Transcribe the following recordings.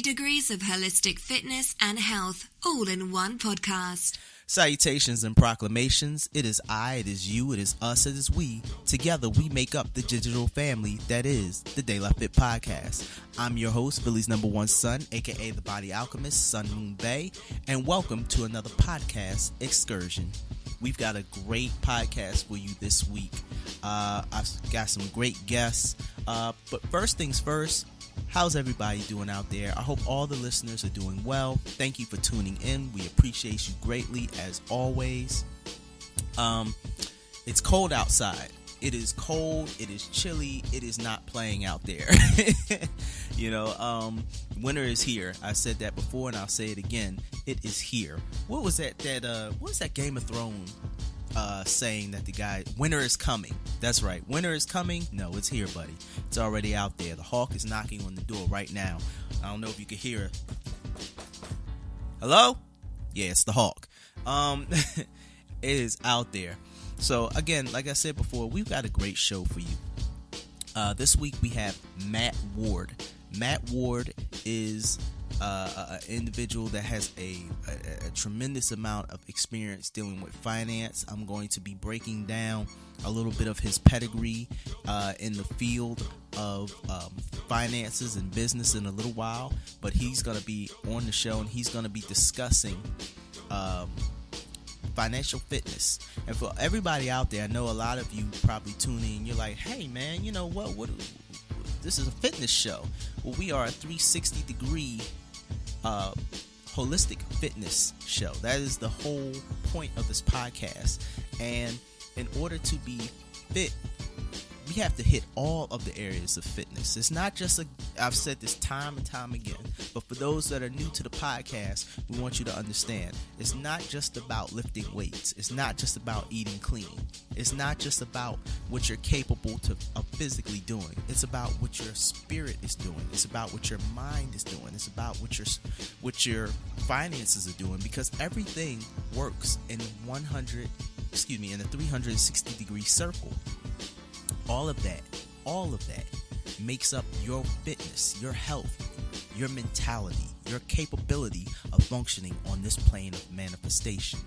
Degrees of holistic fitness and health, all in one podcast. Salutations and proclamations. It is I, it is you, it is us, it is we. Together we make up the digital family that is the De La Fit Podcast. I'm your host, Philly's number one son, aka the Body Alchemist, Sun Moon Bay, and welcome to another podcast excursion. We've got a great podcast for you this week. I've got some great guests, but first things first. How's everybody doing out there? I hope all the listeners are doing well. Thank you for tuning in. We appreciate you greatly as always. It's cold outside. It is cold. It is chilly. It is not playing out there. Winter is here. I said that before and I'll say it again. It is here. What was that Game of Thrones saying that the guy, winter is coming? That's right, winter is coming. No, it's here, buddy. It's already out there. The hawk is knocking on the door right now. I don't know if you can hear it. Hello? Yeah, it's the hawk. It is out there. So again, like I said before, we've got a great show for you. This week we have Matt Ward. Matt Ward is an individual that has a tremendous amount of experience dealing with finance. I'm going to be breaking down a little bit of his pedigree in the field of finances and business in a little while, but he's going to be on the show and he's going to be discussing financial fitness. And for everybody out there, I know a lot of you probably tune in, you're like, hey man, you know what this is a fitness show. Well, we are a 360 degree holistic fitness show. That is the whole point of this podcast. And in order to be fit, we have to hit all of the areas of fitness. It's not just I've said this time and time again, but for those that are new to the podcast, we want you to understand, it's not just about lifting weights. It's not just about eating clean. It's not just about what you're capable of physically doing. It's about what your spirit is doing. It's about what your mind is doing. It's about what your finances are doing, because everything works in a 360 degree circle. All of that makes up your fitness, your health, your mentality, your capability of functioning on this plane of manifestation.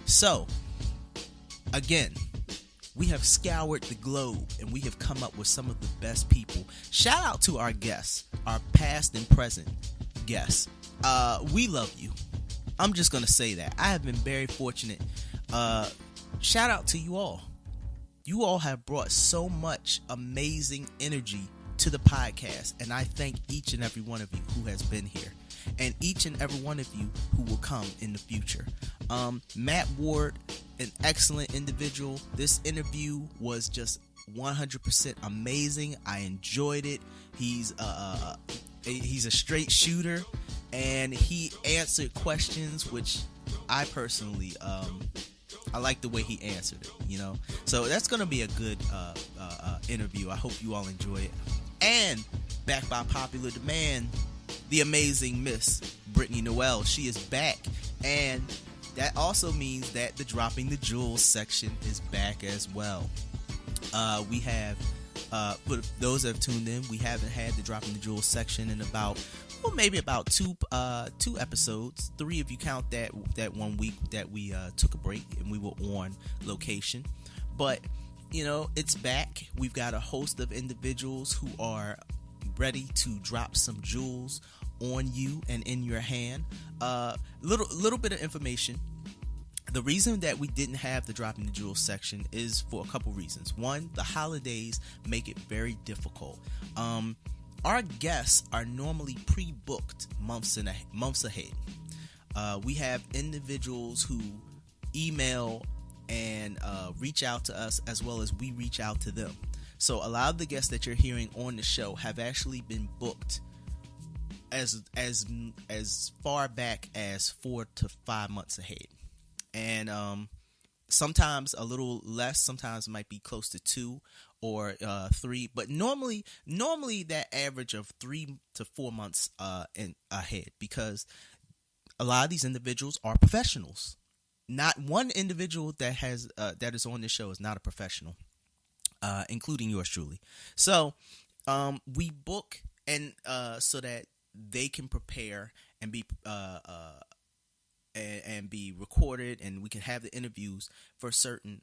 So, again, we have scoured the globe and we have come up with some of the best people. Shout out to our guests, our past and present guests. We love you. I'm just going to say that. I have been very fortunate. Shout out to you all. You all have brought so much amazing energy to the podcast, and I thank each and every one of you who has been here, and each and every one of you who will come in the future. Matt Ward, an excellent individual. This interview was just 100% amazing. I enjoyed it. He's a straight shooter, and he answered questions which I personally I like the way he answered it, So that's going to be a good interview. I hope you all enjoy it. And back by popular demand, the amazing Miss Brittany Noel. She is back. And that also means that the Dropping the Jewels section is back as well. We have, for those that have tuned in, we haven't had the Dropping the Jewels section in maybe about two episodes. 3 if you count that 1 week that we took a break and we were on location. But it's back. We've got a host of individuals who are ready to drop some jewels on you and in your hand. Little bit of information. The reason that we didn't have the Dropping the Jewels section is for a couple reasons. One, the holidays make it very difficult. Our guests are normally pre-booked months ahead. We have individuals who email and reach out to us, as well as we reach out to them. So a lot of the guests that you're hearing on the show have actually been booked as far back as 4 to 5 months ahead. And Sometimes a little less, sometimes it might be close to 2 or 3, but normally that average of 3 to 4 months in ahead, because a lot of these individuals are professionals. Not one individual that has that is on this show is not a professional, including yours truly. So we book and so that they can prepare and be and be recorded, and we can have the interviews for certain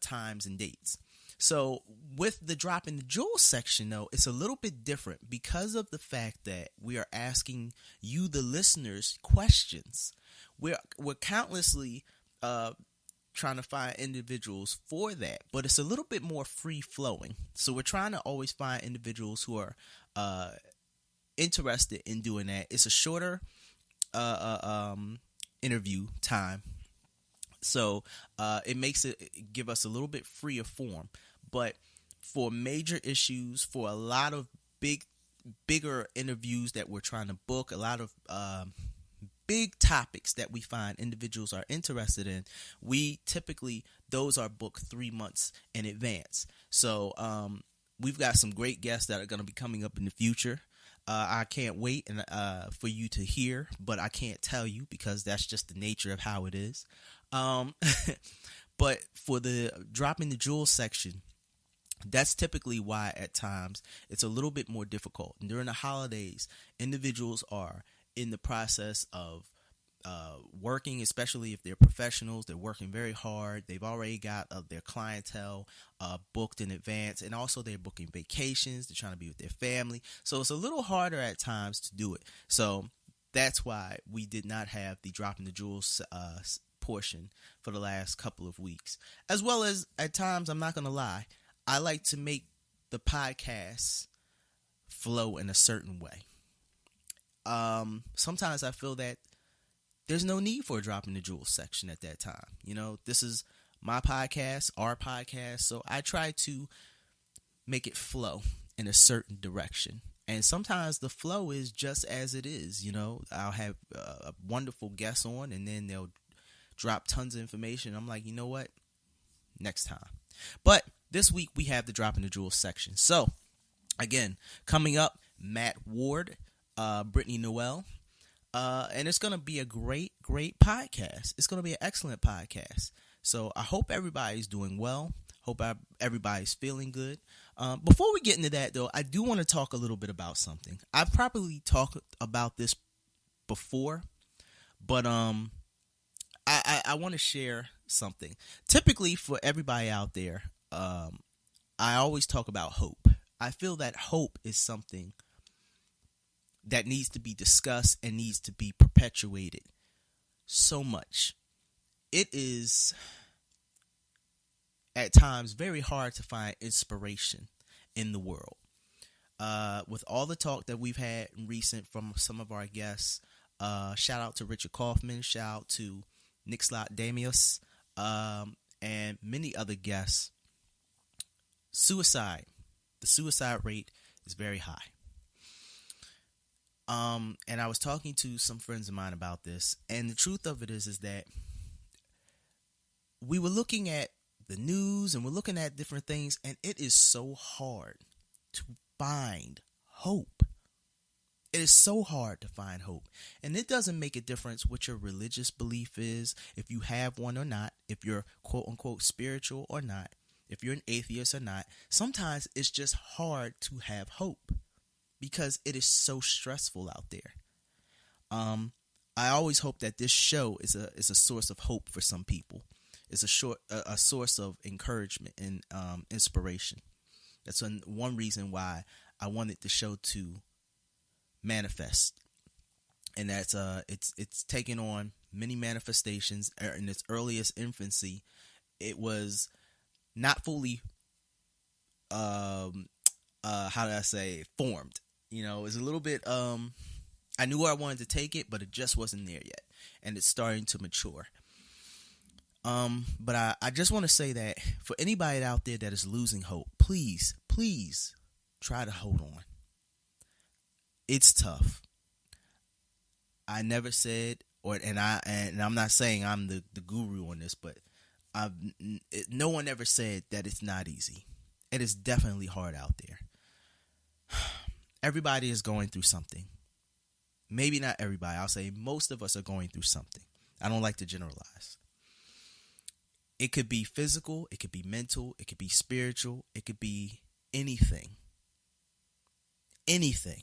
times and dates. So with the drop in the jewels section, though, it's a little bit different because of the fact that we are asking you, the listeners, questions. We're countlessly trying to find individuals for that, but it's a little bit more free flowing. So we're trying to always find individuals who are interested in doing that. It's a shorter interview time, so it makes it give us a little bit freer form. But for major issues, for a lot of bigger interviews that we're trying to book, a lot of big topics that we find individuals are interested in, we typically, those are booked 3 months in advance. So we've got some great guests that are going to be coming up in the future. I can't wait for you to hear, but I can't tell you because that's just the nature of how it is. But for the drop in the jewels section, that's typically why at times it's a little bit more difficult. And during the holidays, individuals are in the process of working, especially if they're professionals. They're working very hard. They've already got their clientele booked in advance, and also they're booking vacations. They're trying to be with their family, so it's a little harder at times to do it. So that's why we did not have the drop in the jewels portion for the last couple of weeks. As well as at times, I'm not gonna lie, I like to make the podcast flow in a certain way. Sometimes I feel that there's no need for a drop in the jewels section at that time. You know, this is my podcast, our podcast, so I try to make it flow in a certain direction. And sometimes the flow is just as it is. You know, I'll have a wonderful guest on, and then they'll drop tons of information. I'm like, you know what? Next time. But this week we have the drop in the jewels section. So again, coming up, Matt Ward, Brittany Noel. And it's going to be a great podcast. It's going to be an excellent podcast. So I hope everybody's doing well. Hope everybody's feeling good. Before we get into that, though, I do want to talk a little bit about something. I've probably talked about this before, but I want to share something. Typically, for everybody out there, I always talk about hope. I feel that hope is something that needs to be discussed and needs to be perpetuated so much. It is at times very hard to find inspiration in the world. With all the talk that we've had recent from some of our guests, shout out to Richard Kaufman, shout out to Nick Slot Damius, and many other guests. The suicide rate is very high. And I was talking to some friends of mine about this, and the truth of it is that we were looking at the news and we're looking at different things, and it is so hard to find hope. It is so hard to find hope. And it doesn't make a difference what your religious belief is, if you have one or not, if you're quote unquote spiritual or not, if you're an atheist or not. Sometimes it's just hard to have hope because it is so stressful out there. I always hope that this show is a source of hope for some people. It's a source of encouragement and inspiration. That's one reason why I wanted the show to manifest, and that's it's taken on many manifestations. In its earliest infancy, it was not fully how did I say formed. You know, it was a little bit I knew where I wanted to take it, but it just wasn't there yet, and it's starting to mature. But I just want to say that for anybody out there that is losing hope, please try to hold on. It's tough. I never said, and I'm not saying I'm the guru on this, but no one ever said that it's not easy. It is definitely hard out there. Everybody is going through something. Maybe not everybody. I'll say most of us are going through something. I don't like to generalize. It could be physical. It could be mental. It could be spiritual. It could be anything. Anything.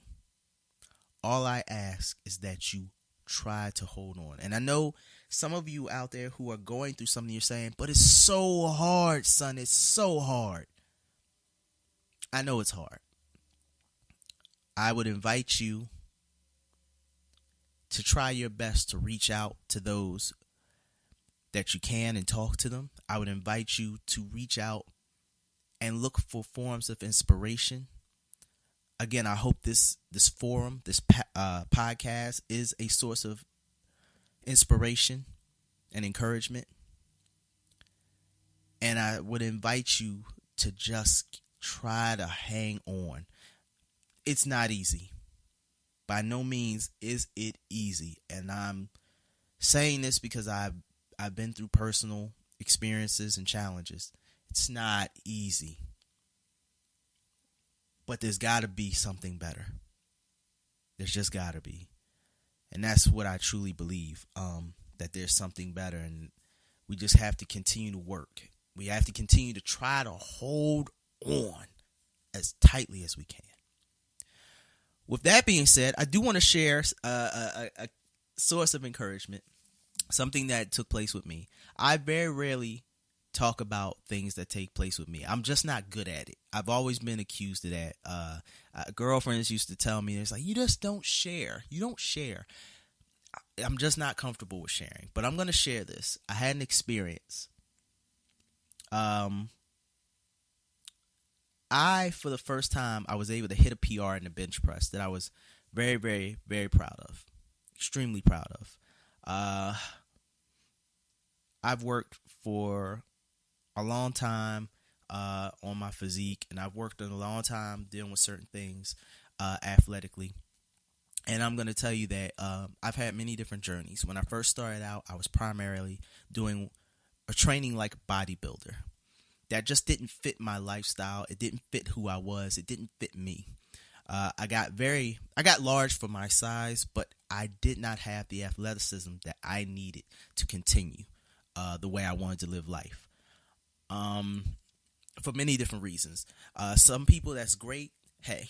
All I ask is that you try to hold on. And I know some of you out there who are going through something, you're saying, but it's so hard, son. It's so hard. I know it's hard. I would invite you to try your best to reach out to those that you can and talk to them. I would invite you to reach out and look for forms of inspiration. Again, I hope this forum, this podcast is a source of inspiration and encouragement. And I would invite you to just try to hang on. It's not easy. By no means is it easy. And I'm saying this because I've been through personal experiences and challenges. It's not easy. But there's got to be something better. There's just got to be. And that's what I truly believe, that there's something better. And we just have to continue to work. We have to continue to try to hold on as tightly as we can. With that being said, I do want to share a source of encouragement, something that took place with me. I very rarely talk about things that take place with me. I'm just not good at it. I've always been accused of that. Girlfriends used to tell me, it's like, you just don't share. You don't share. I'm just not comfortable with sharing. But I'm going to share this. I had an experience. For the first time, I was able to hit a PR in the bench press that I was very, very, very proud of. Extremely proud of. I've worked for a long time on my physique, and I've worked in a long time dealing with certain things athletically. And I'm going to tell you that I've had many different journeys. When I first started out, I was primarily doing a training like a bodybuilder. That just didn't fit my lifestyle. It didn't fit who I was. It didn't fit me. I got large for my size, but I did not have the athleticism that I needed to continue the way I wanted to live life. For many different reasons. Some people, that's great. Hey,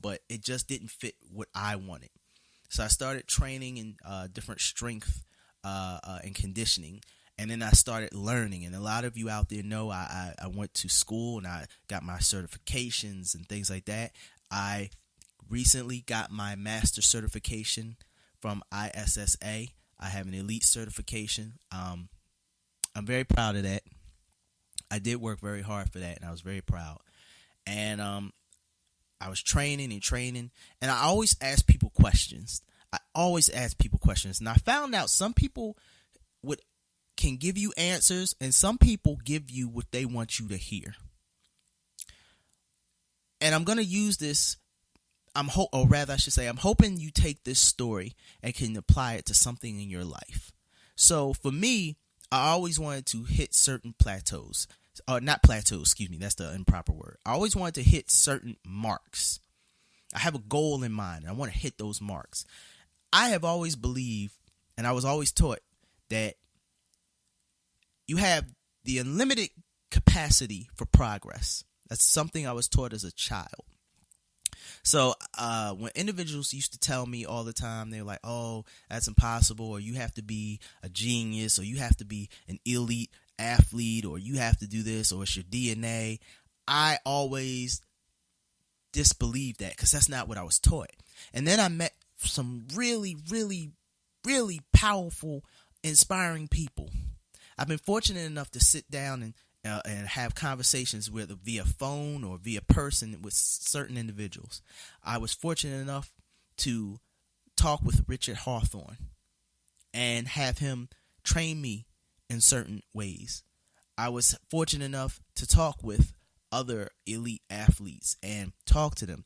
but it just didn't fit what I wanted. So I started training in different strength and conditioning. And then I started learning, and a lot of you out there know I went to school and I got my certifications and things like that. I recently got my master certification from ISSA. I have an elite certification. I'm very proud of that. I did work very hard for that, and I was very proud. And I was training, and I always ask people questions. And I found out some people can give you answers, and some people give you what they want you to hear. And I'm going to use this, I'm hoping you take this story and can apply it to something in your life. So for me, I always wanted to hit certain plateaus. Not plateaus, excuse me, that's the improper word. I always wanted to hit certain marks. I have a goal in mind, and I want to hit those marks. I have always believed, and I was always taught, that you have the unlimited capacity for progress. That's something I was taught as a child. So when individuals used to tell me all the time, they were like, oh, that's impossible, or you have to be a genius, or you have to be an elite athlete, or you have to do this, or it's your DNA. I always disbelieved that because that's not what I was taught. And then I met some really, really, really powerful, inspiring people. I've been fortunate enough to sit down and have conversations with via phone or via person with certain individuals. I was fortunate enough to talk with Richard Hawthorne and have him train me in certain ways. I was fortunate enough to talk with other elite athletes and talk to them.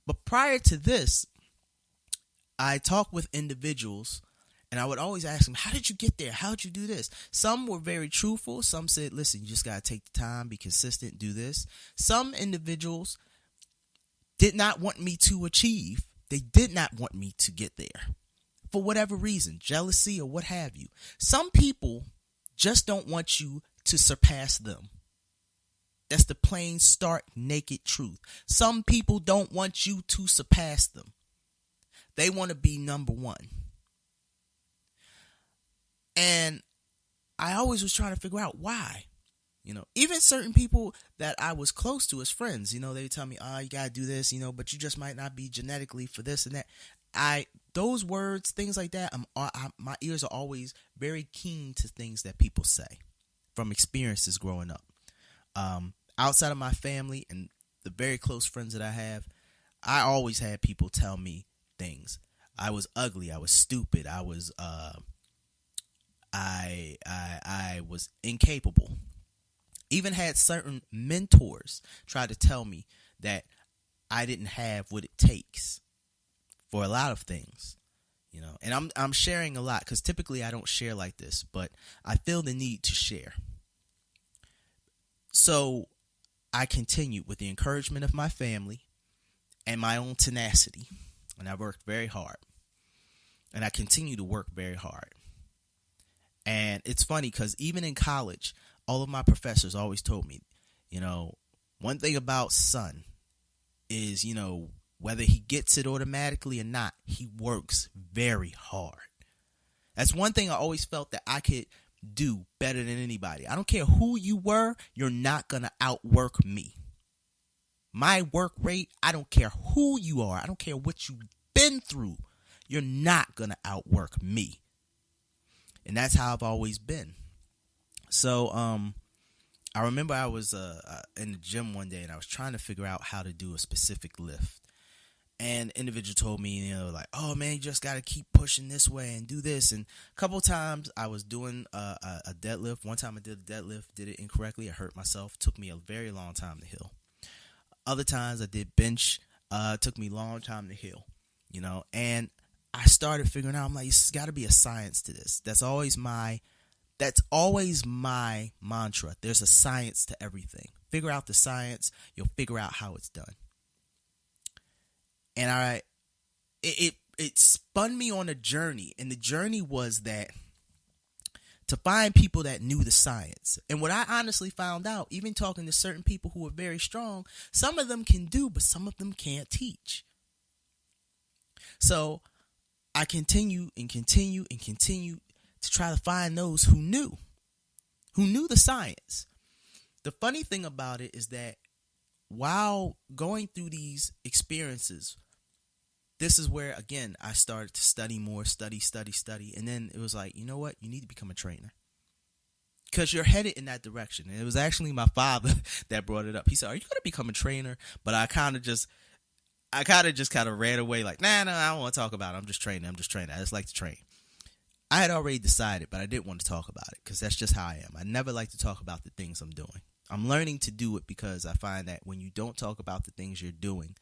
But prior to this, I talked with individuals And I would always ask them, how did you get there? How did you do this? Some were very truthful. Some said, listen, you just got to take the time, be consistent, do this. Some individuals did not want me to achieve. They did not want me to get there for whatever reason, jealousy or what have you. Some people just don't want you to surpass them. That's the plain, stark, naked truth. Some people don't want you to surpass them. They want to be number one. And I always was trying to figure out why. Even certain people that I was close to as friends, they would tell me, you got to do this, but you just might not be genetically for this and that. Those words, things like that, my ears are always very keen to things that people say from experiences growing up. Outside of my family and the very close friends that I have, I always had people tell me things. I was ugly. I was stupid. I was incapable. Even had certain mentors try to tell me that I didn't have what it takes for a lot of things, and I'm sharing a lot because typically I don't share like this, but I feel the need to share. So I continued with the encouragement of my family and my own tenacity, and I worked very hard, and I continue to work very hard. And it's funny because even in college, all of my professors always told me, one thing about son is, whether he gets it automatically or not, he works very hard. That's one thing I always felt that I could do better than anybody. I don't care who you were, you're not going to outwork me. My work rate, I don't care who you are. I don't care what you've been through. You're not going to outwork me. And that's how I've always been. So I remember I was in the gym one day and I was trying to figure out how to do a specific lift. And an individual told me, like, oh man, you just got to keep pushing this way and do this. And a couple times I was doing a deadlift. One time I did a deadlift, did it incorrectly. I hurt myself. Took me a very long time to heal. Other times I did bench. Took me a long time to heal, and I started figuring out, I'm like, it's got to be a science to this. That's always my mantra. There's a science to everything. Figure out the science. You'll figure out how it's done. And it spun me on a journey. And the journey was that to find people that knew the science. And what I honestly found out, even talking to certain people who are very strong, some of them can do, but some of them can't teach. So I continue to try to find those who knew the science. The funny thing about it is that while going through these experiences, this is where, again, I started to study more, study. And then it was like, you know what? You need to become a trainer. Because you're headed in that direction. And it was actually my father that brought it up. He said, are you going to become a trainer? But I kind of just ran away like, nah, I don't want to talk about it. I'm just training. I just like to train. I had already decided, but I didn't want to talk about it because that's just how I am. I never like to talk about the things I'm doing. I'm learning to do it because I find that when you don't talk about the things you're doing,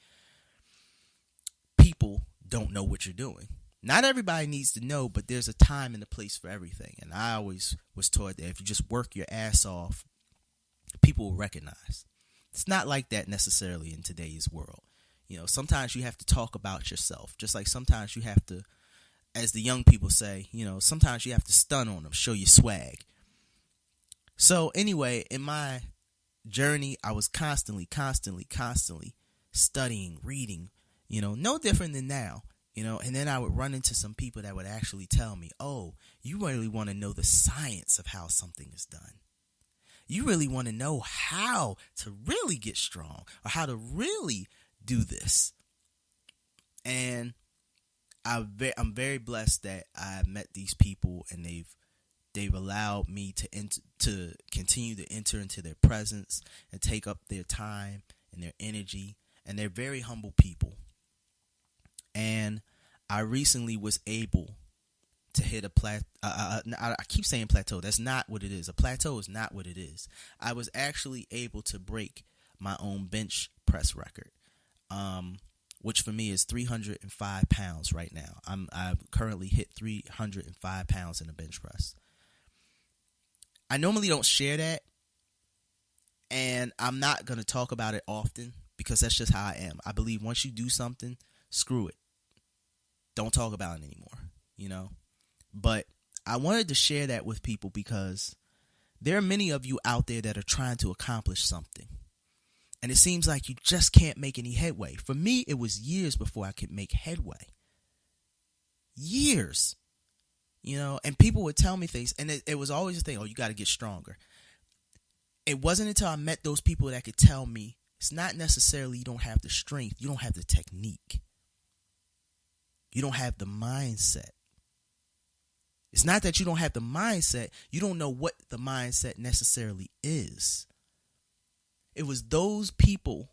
people don't know what you're doing. Not everybody needs to know, but there's a time and a place for everything. And I always was taught that if you just work your ass off, people will recognize. It's not like that necessarily in today's world. Sometimes you have to talk about yourself, just like sometimes you have to, as the young people say, sometimes you have to stun on them, show your swag. So anyway, in my journey, I was constantly studying, reading, no different than now, and then I would run into some people that would actually tell me, oh, you really want to know the science of how something is done. You really want to know how to really get strong or how to really do this. And I'm very blessed that I met these people and they've allowed me to continue to enter into their presence and take up their time and their energy, and they're very humble people. And I recently was able to hit a plateau. I keep saying plateau. That's not what it is. A plateau is not what it is. I was actually able to break my own bench press record. which for me is 305 pounds right now. I've currently hit 305 pounds in a bench press. I normally don't share that, and I'm not going to talk about it often because that's just how I am. I believe once you do something, screw it. Don't talk about it anymore, But I wanted to share that with people because there are many of you out there that are trying to accomplish something. And it seems like you just can't make any headway. For me, it was years before I could make headway. Years. And people would tell me things, and it was always a thing, you got to get stronger. It wasn't until I met those people that could tell me it's not necessarily you don't have the strength, you don't have the technique. You don't have the mindset. It's not that you don't have the mindset, you don't know what the mindset necessarily is. It was those people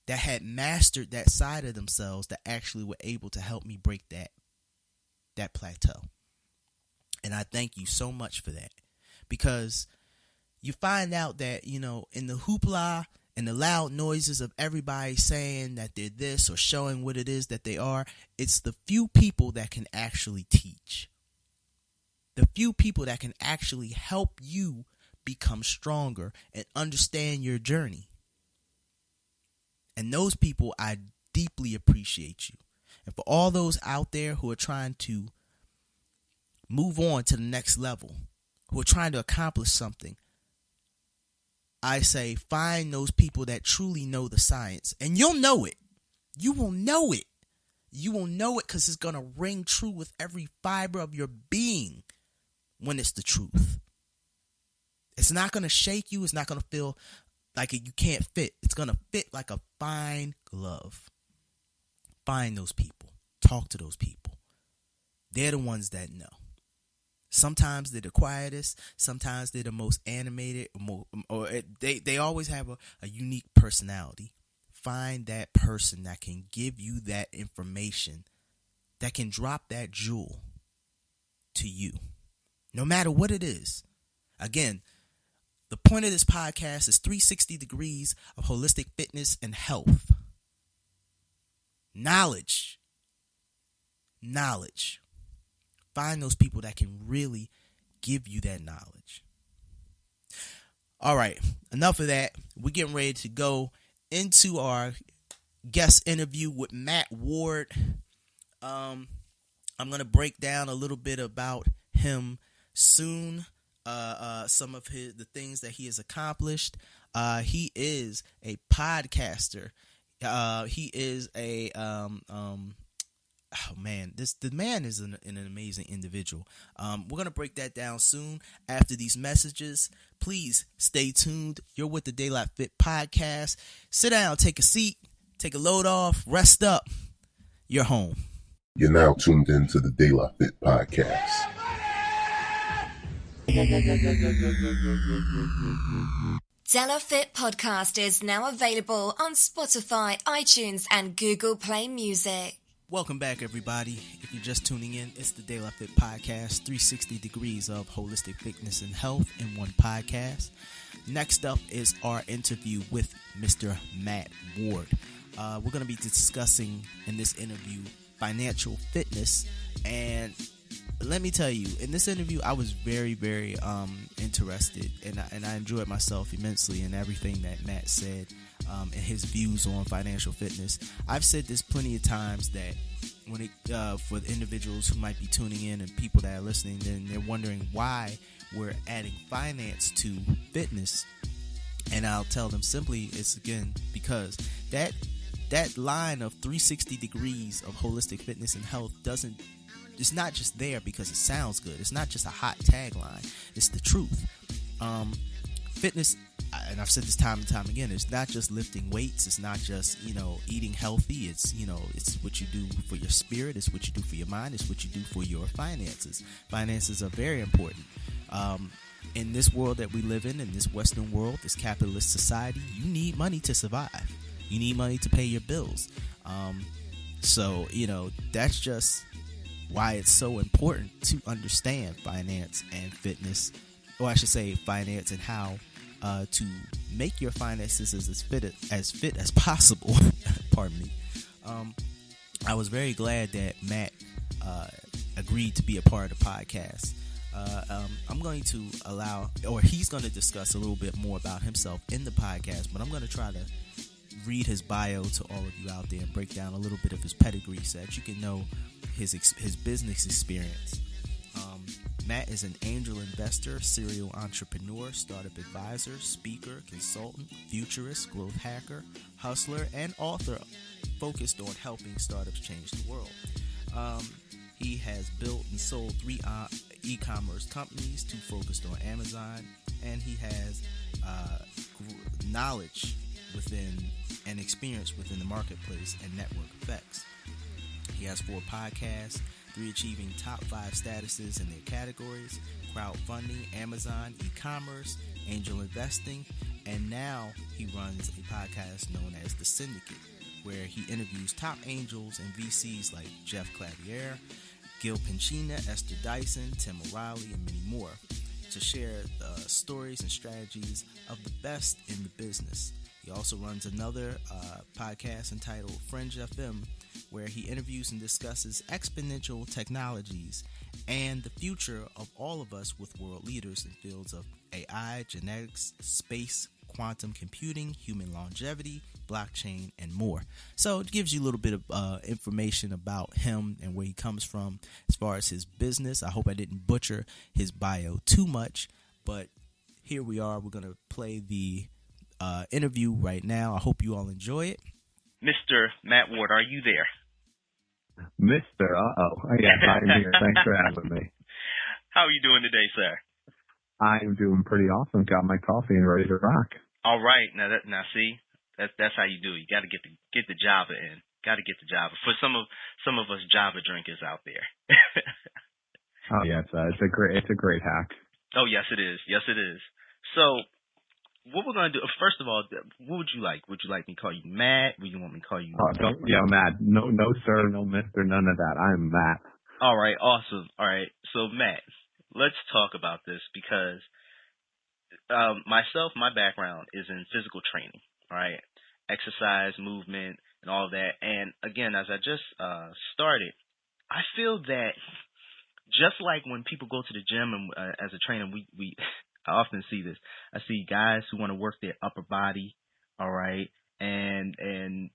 that had mastered that side of themselves that actually were able to help me break that plateau. And I thank you so much for that, because you find out that, in the hoopla and the loud noises of everybody saying that they're this or showing what it is that they are, it's the few people that can actually teach. The few people that can actually help you become stronger and understand your journey. And those people, I deeply appreciate you. And for all those out there who are trying to move on to the next level, who are trying to accomplish something, I say find those people that truly know the science, and you'll know it. You will know it. You will know it because it's going to ring true with every fiber of your being when it's the truth. It's not going to shake you. It's not going to feel like you can't fit. It's going to fit like a fine glove. Find those people. Talk to those people. They're the ones that know. Sometimes they're the quietest. Sometimes they're the most animated. Or they always have a unique personality. Find that person that can give you that information, that can drop that jewel to you, no matter what it is. Again, the point of this podcast is 360 degrees of holistic fitness and health. Knowledge. Find those people that can really give you that knowledge. All right, enough of that. We're getting ready to go into our guest interview with Matt Ward. I'm going to break down a little bit about him soon. Some of the things that he has accomplished. He is a podcaster. He is a the man is an amazing individual. We're gonna break that down soon after these messages. Please stay tuned. You're with the Daylight Fit podcast. Sit down, take a seat, take a load off, rest up. You're home. You're now tuned into the Daylight Fit podcast. Daylight Fit podcast is now available on Spotify, iTunes, and Google Play Music. Welcome back, everybody. If you're just tuning in, it's the Daylight Fit podcast, 360 degrees of holistic fitness and health in one podcast. Next up is our interview with Mr. Matt Ward. We're going to be discussing in this interview financial fitness, and let me tell you, in this interview, I was very, very interested, and I enjoyed myself immensely in everything that Matt said and his views on financial fitness. I've said this plenty of times that when it for the individuals who might be tuning in and people that are listening, then they're wondering why we're adding finance to fitness, and I'll tell them simply, it's again because that line of 360 degrees of holistic fitness and health it's not just there because it sounds good. It's not just a hot tagline. It's the truth. Fitness, and I've said this time and time again, it's not just lifting weights. It's not just, eating healthy. It's, it's what you do for your spirit. It's what you do for your mind. It's what you do for your finances. Finances are very important. In this world that we live in this Western world, this capitalist society, you need money to survive. You need money to pay your bills. So, that's just why it's so important to understand finance and fitness, or I should say finance and how to make your finances as fit as possible. Pardon me. I was very glad that Matt agreed to be a part of the podcast. I'm going to he's going to discuss a little bit more about himself in the podcast, but I'm going to try to read his bio to all of you out there and break down a little bit of his pedigree so that you can know his business experience. Matt is an angel investor, serial entrepreneur, startup advisor, speaker, consultant, futurist, growth hacker, hustler, and author focused on helping startups change the world. He has built and sold 3 e-commerce companies, 2 focused on Amazon, and he has knowledge within and experience within the marketplace and network effects. He has 4 podcasts, 3 achieving top 5 statuses in their categories: crowdfunding, Amazon, e-commerce, angel investing, and now he runs a podcast known as The Syndicate, where he interviews top angels and VCs like Jeff Clavier, Gil Pinchina, Esther Dyson, Tim O'Reilly, and many more to share the stories and strategies of the best in the business. He also runs another podcast entitled Fringe FM, where he interviews and discusses exponential technologies and the future of all of us with world leaders in fields of AI, genetics, space, quantum computing, human longevity, blockchain, and more. So it gives you a little bit of information about him and where he comes from as far as his business. I hope I didn't butcher his bio too much, but here we are. We're going to play the interview right now. I hope you all enjoy it. Mr. Matt Ward, are you there? Mr. Yes, I'm here. Thanks for having me. How are you doing today, sir? I'm doing pretty awesome. Got my coffee and ready to rock. All right. Now see, that's how you do it. You got to get the Java in. Got to get the Java for some of us Java drinkers out there. Oh yeah, it's a great hack. Oh yes, it is. Yes, it is. So, what we're gonna do? First of all, what would you like? Would you like me to call you Matt? Would you want me to call you? Matt. No, sir, no, Mister, none of that. I'm Matt. All right, awesome. All right, so Matt, let's talk about this because my background is in physical training, right? Exercise, movement, and all of that. And again, as I just started, I feel that just like when people go to the gym and as a trainer, we I often see this. I see guys who want to work their upper body, all right, and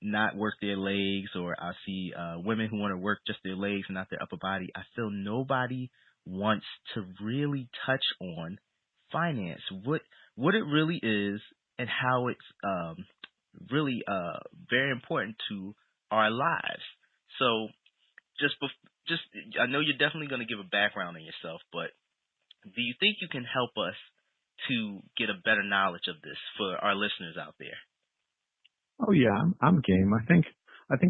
not work their legs, or I see women who want to work just their legs and not their upper body. I feel nobody wants to really touch on finance, what it really is, and how it's really very important to our lives. So just I know you're definitely going to give a background on yourself, but do you think you can help us to get a better knowledge of this for our listeners out there? Oh yeah, I'm game. I think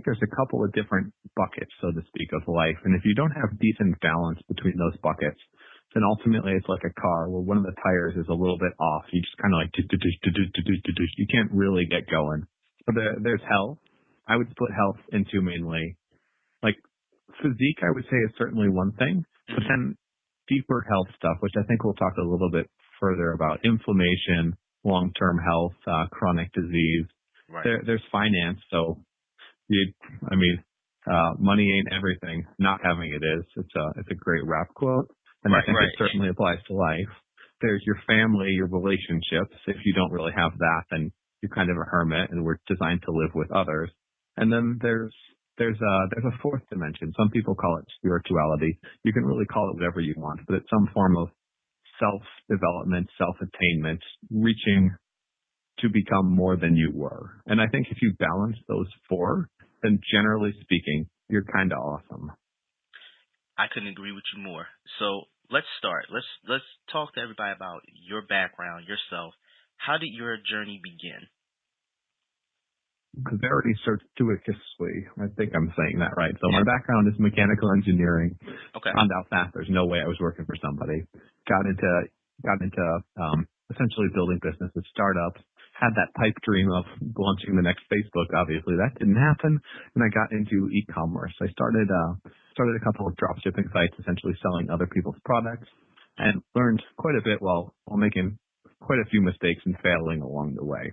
there's a couple of different buckets, so to speak, of life, and if you don't have decent balance between those buckets, then ultimately it's like a car where one of the tires is a little bit off. You just kind of like you can't really get going. But there's health. I would split health into mainly like physique. I would say is certainly one thing, but then deeper health stuff, which I think we'll talk a little bit further about: inflammation, long-term health, chronic disease. Right. There's finance. So, money ain't everything. Not having it is. It's a great rap quote, and I think it certainly applies to life. There's your family, your relationships. If you don't really have that, then you're kind of a hermit, and we're designed to live with others. And then there's a fourth dimension. Some people call it spirituality. You can really call it whatever you want, but it's some form of self-development, self-attainment, reaching to become more than you were. And I think if you balance those 4, then generally speaking, you're kind of awesome. I couldn't agree with you more. So let's start. Let's talk to everybody about your background, yourself. How did your journey begin? Very circuitously. I think I'm saying that right. So my background is mechanical engineering. Okay. Found out fast there's no way I was working for somebody. Got into essentially building businesses, startups. Had that pipe dream of launching the next Facebook. Obviously, that didn't happen. And I got into e-commerce. I started a couple of drop shipping sites, essentially selling other people's products, and learned quite a bit while making quite a few mistakes and failing along the way.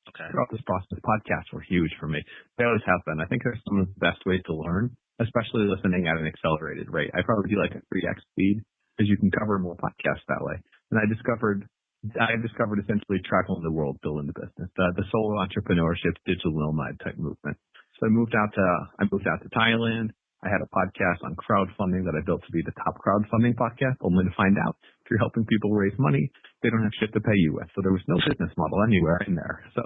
Okay. Throughout this process, podcasts were huge for me. They always have been. I think they're some of the best ways to learn, especially listening at an accelerated rate. I probably do like a 3x speed because you can cover more podcasts that way. And I discovered essentially traveling the world, building the business, the solo entrepreneurship, digital nomad type movement. So I moved out to Thailand. I had a podcast on crowdfunding that I built to be the top crowdfunding podcast, only to find out if you're helping people raise money, they don't have shit to pay you with. So there was no business model anywhere in there. So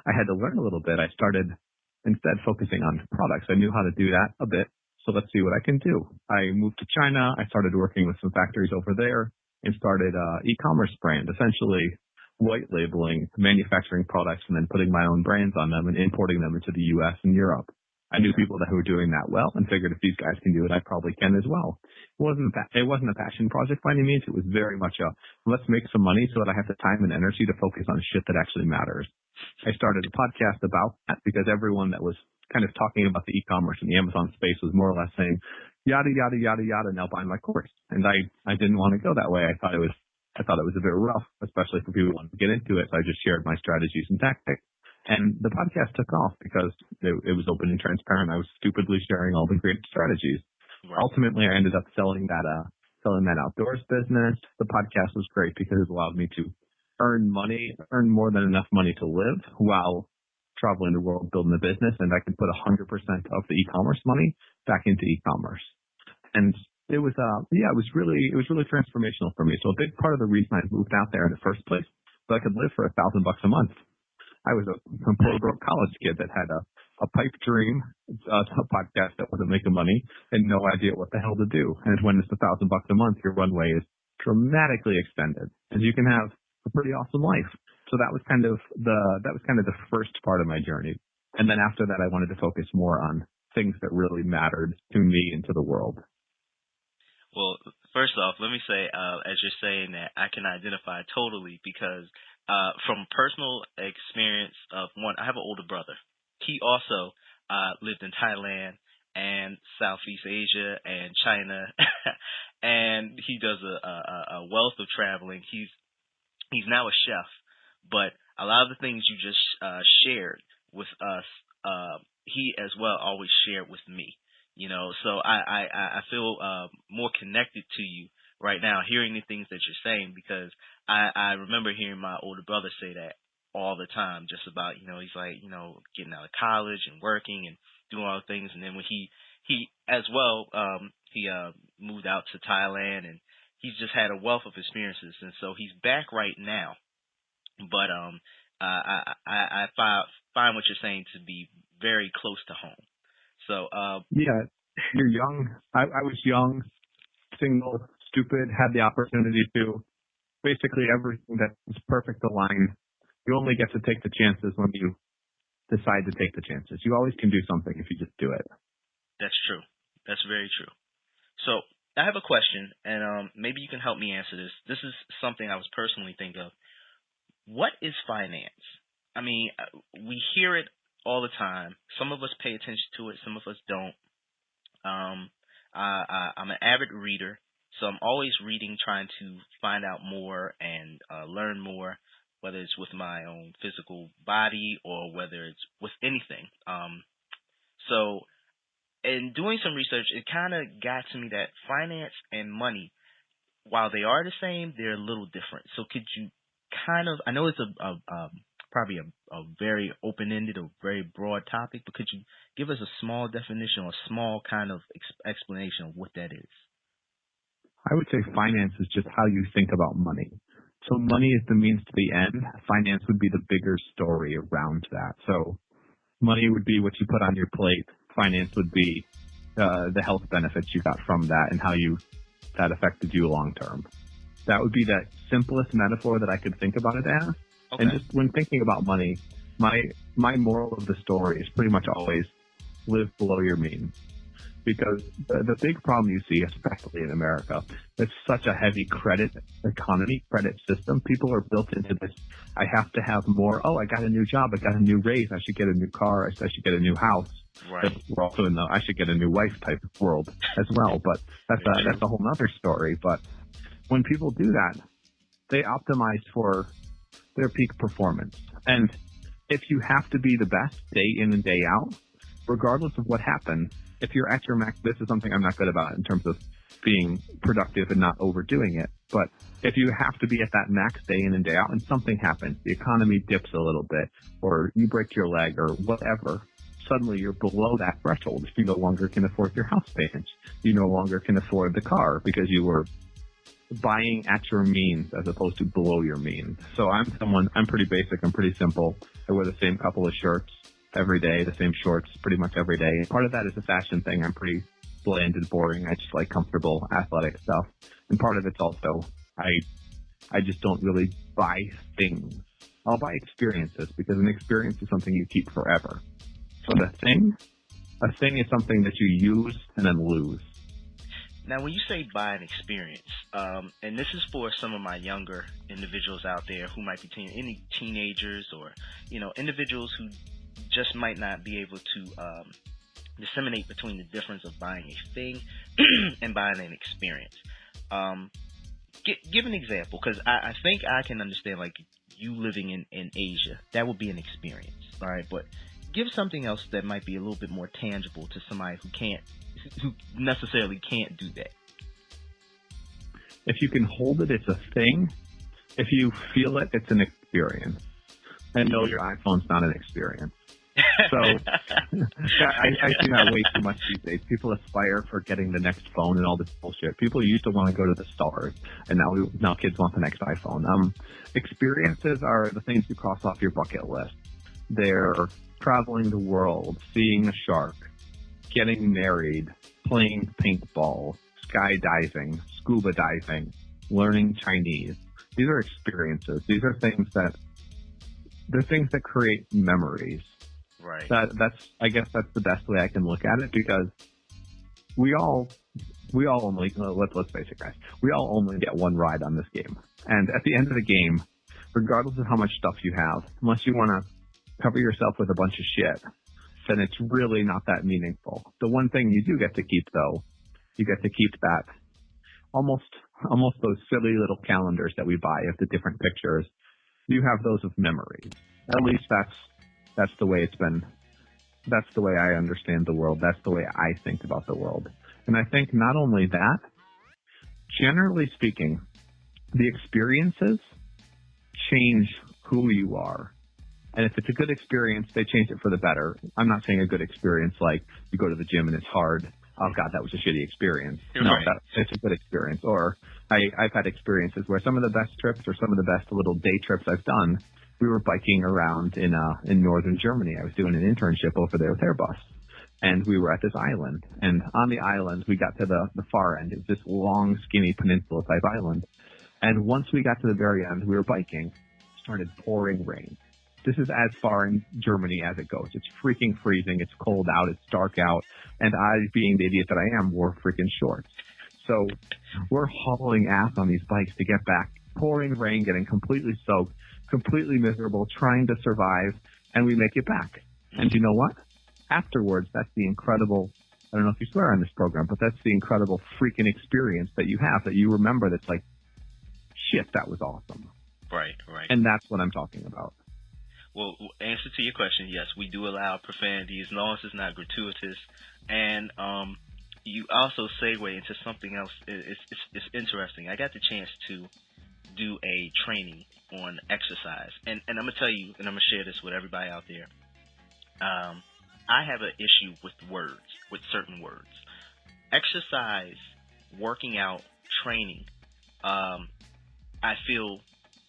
I had to learn a little bit. I started instead focusing on products. I knew how to do that a bit. So let's see what I can do. I moved to China. I started working with some factories over there and started an e-commerce brand, essentially white labeling manufacturing products and then putting my own brands on them and importing them into the U.S. and Europe. I knew people who were doing that well and figured if these guys can do it, I probably can as well. It wasn't a passion project by any means. It was very much a let's make some money so that I have the time and energy to focus on shit that actually matters. I started a podcast about that because everyone that was kind of talking about the e-commerce and the Amazon space was more or less saying, yada, yada, yada, yada, now buy my course. And I didn't want to go that way. I thought it was a bit rough, especially for people who wanted to get into it. So I just shared my strategies and tactics. And the podcast took off because it was open and transparent. I was stupidly sharing all the great strategies. Right. Ultimately, I ended up selling that outdoors business. The podcast was great because it allowed me to earn more than enough money to live while traveling the world, building a business. And I could put 100% of the e-commerce money back into e-commerce. And it was really transformational for me. So a big part of the reason I moved out there in the first place was I could live for $1,000 a month. I was a poor broke college kid that had a pipe dream, a podcast that wasn't making money, and no idea what the hell to do. And when it's $1,000 a month, your runway is dramatically extended, and you can have a pretty awesome life. So that was kind of the first part of my journey. And then after that, I wanted to focus more on things that really mattered to me and to the world. Well, first off, let me say, as you're saying that, I can identify totally because from personal experience of one, I have an older brother. He also lived in Thailand and Southeast Asia and China, and he does a wealth of traveling. He's now a chef, but a lot of the things you just shared with us, he as well always shared with me. You know, so I feel more connected to you right now, hearing the things that you're saying, because I remember hearing my older brother say that all the time, just about, you know, he's like, you know, getting out of college and working and doing all the things. And then when he as well, he moved out to Thailand, and he's just had a wealth of experiences. And so he's back right now. But I find what you're saying to be very close to home. So yeah, you're young. I was young, single, stupid, had the opportunity to basically everything that was perfect aligned. You only get to take the chances when you decide to take the chances. You always can do something if you just do it. That's true. That's very true. So I have a question, and maybe you can help me answer this. This is something I was personally thinking of. What is finance? I mean, we hear it all the time. Some of us pay attention to it. Some of us don't. I'm an avid reader, so I'm always reading, trying to find out more and learn more, whether it's with my own physical body or whether it's with anything. So in doing some research, it kind of got to me that finance and money, while they are the same, they're a little different. So could you kind of, I know it's probably a very open-ended or very broad topic, but could you give us a small definition or a small kind of explanation of what that is? I would say finance is just how you think about money. So money is the means to the end. Finance would be the bigger story around that. So money would be what you put on your plate. Finance would be the health benefits you got from that and how that affected you long term. That would be the simplest metaphor that I could think about it as. Okay. And just when thinking about money, my moral of the story is pretty much always live below your means. Because the big problem you see, especially in America, it's such a heavy credit economy, credit system. People are built into this, I have to have more. Oh, I got a new job. I got a new raise. I should get a new car. I should get a new house. Right. We're also in the I should get a new wife type of world as well. But that's a whole nother story. But when people do that, they optimize for their peak performance. And if you have to be the best day in and day out, regardless of what happens, if you're at your max, this is something I'm not good about in terms of being productive and not overdoing it. But if you have to be at that max day in and day out and something happens, the economy dips a little bit, or you break your leg or whatever, suddenly you're below that threshold. You no longer can afford your house payment. You no longer can afford the car because you were buying at your means as opposed to below your means. So I'm pretty basic, I'm pretty simple. I wear the same couple of shirts every day, the same shorts pretty much every day. And part of that is a fashion thing. I'm pretty bland and boring. I just like comfortable athletic stuff. And part of it's also I just don't really buy things. I'll buy experiences because an experience is something you keep forever. So a thing is something that you use and then lose. Now, when you say buy an experience, and this is for some of my younger individuals out there who might be any teenagers or, individuals who just might not be able to disseminate between the difference of buying a thing and buying an experience. Give an example, because I think I can understand, like, you living in Asia. That would be an experience, all right? But give something else that might be a little bit more tangible to somebody who necessarily can't do that. If you can hold it, it's a thing. If you feel it, it's an experience. And no, your iPhone's not an experience. So I see that way too much these days. People aspire for getting the next phone and all this bullshit. People used to want to go to the stars, and now kids want the next iPhone. Experiences are the things you cross off your bucket list. They're traveling the world, seeing a shark, getting married, playing paintball, skydiving, scuba diving, learning Chinese. These are experiences. These are things that create memories. Right. I guess that's the best way I can look at it, because we all only, let's face it, guys, we all only get one ride on this game. And at the end of the game, regardless of how much stuff you have, unless you want to cover yourself with a bunch of shit, then it's really not that meaningful. The one thing you do get to keep, though, you get to keep that almost those silly little calendars that we buy of the different pictures. You have those of memories. At least that's the way it's been. That's the way I understand the world. That's the way I think about the world. And I think not only that, generally speaking, the experiences change who you are. And if it's a good experience, they change it for the better. I'm not saying a good experience like you go to the gym and it's hard. Oh, God, that was a shitty experience. You're no, right. It's a good experience. Or I've had experiences where some of the best trips or some of the best little day trips I've done, we were biking around in northern Germany. I was doing an internship over there with Airbus. And we were at this island. And on the island, we got to the far end. It was this long, skinny peninsula-type island. And once we got to the very end, we were biking. It started pouring rain. This is as far in Germany as it goes. It's freaking freezing. It's cold out. It's dark out. And I, being the idiot that I am, wore freaking shorts. So we're hauling ass on these bikes to get back. Pouring rain, getting completely soaked, completely miserable, trying to survive, and we make it back. And you know what? Afterwards, that's the incredible, I don't know if you swear on this program, but that's the incredible freaking experience that you have, that you remember, that's like, shit, that was awesome. Right. And that's what I'm talking about. Well, answer to your question, yes, we do allow profanity as long as it's not gratuitous. And you also segue into something else. It's interesting. I got the chance to do a training on exercise. And I'm going to tell you, and I'm going to share this with everybody out there. I have an issue with words, with certain words. Exercise, working out, training, I feel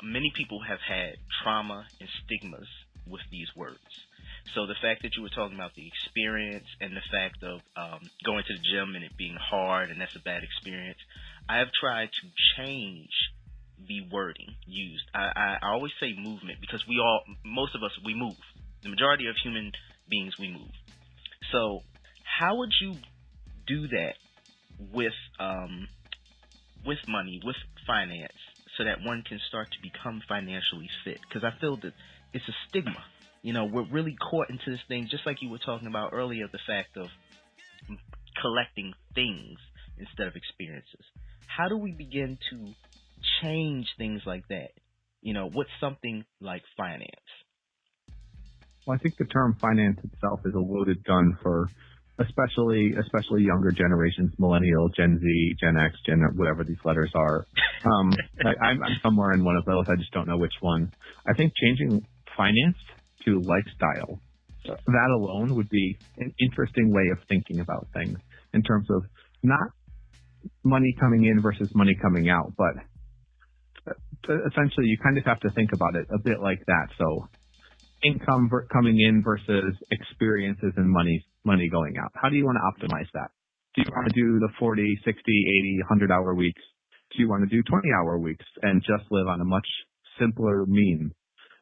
many people have had trauma and stigmas with these words. So the fact that you were talking about the experience and the fact of going to the gym and it being hard and that's a bad experience, I have tried to change the wording used. I always say movement because most of us, we move. The majority of human beings, we move. So how would you do that with money, with finance, so that one can start to become financially fit? Because I feel that it's a stigma. We're really caught into this thing, just like you were talking about earlier, the fact of collecting things instead of experiences. How do we begin to change things like that? With something like finance? Well, I think the term finance itself is a loaded gun for especially younger generations, millennial, Gen Z, Gen X, whatever these letters are. I'm somewhere in one of those. I just don't know which one. I think changing finance to lifestyle, that alone would be an interesting way of thinking about things in terms of not money coming in versus money coming out, but essentially you kind of have to think about it a bit like that. So income coming in versus experiences and money going out. How do you want to optimize that? Do you want to do the 40, 60, 80, 100-hour weeks? Do you want to do 20-hour weeks and just live on a much simpler mean?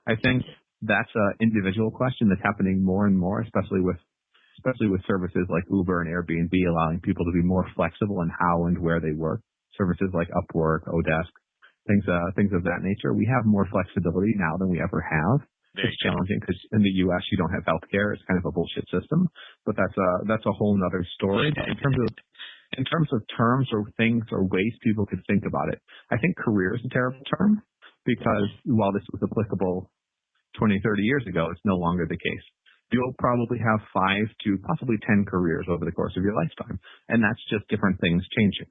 I think that's an individual question that's happening more and more, especially with services like Uber and Airbnb, allowing people to be more flexible in how and where they work. Services like Upwork, Odesk, things of that nature. We have more flexibility now than we ever have. It's challenging because in the U.S. you don't have healthcare. It's kind of a bullshit system, but that's a whole nother story. But in terms of terms or things or ways people could think about it, I think career is a terrible term because while this was applicable 20, 30 years ago, it's no longer the case. You'll probably have 5 to possibly 10 careers over the course of your lifetime, and that's just different things changing.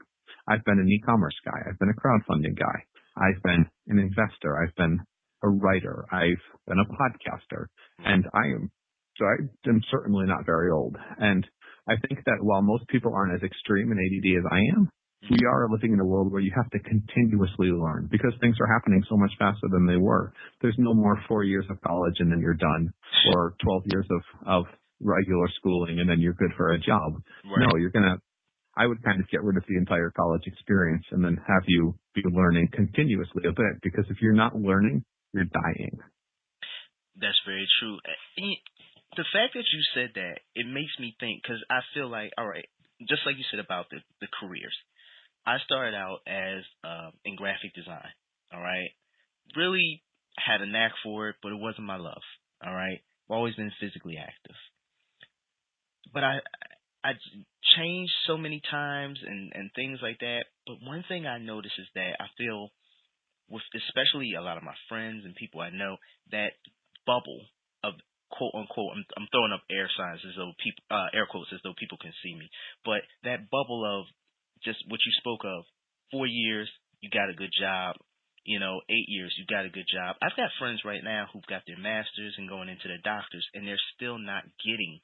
I've been an e-commerce guy. I've been a crowdfunding guy. I've been an investor. I've been a writer. I've been a podcaster, and I am certainly not very old. And I think that while most people aren't as extreme in ADD as I am, we are living in a world where you have to continuously learn because things are happening so much faster than they were. There's no more 4 years of college and then you're done, or 12 years of regular schooling and then you're good for a job. Right. No, I would kind of get rid of the entire college experience and then have you be learning continuously a bit, because if you're not learning, you're dying. That's very true. The fact that you said that, it makes me think, because I feel like, all right, just like you said about the careers. I started out as in graphic design, all right? Really had a knack for it, but it wasn't my love, all right? I've always been physically active. But I changed so many times and things like that. But one thing I noticed is that I feel, with especially a lot of my friends and people I know, that bubble of quote unquote, I'm throwing up air signs as though people, air quotes as though people can see me, but that bubble of just what you spoke of, 4 years, you got a good job, 8 years, you got a good job. I've got friends right now who've got their masters and going into their doctors, and they're still not getting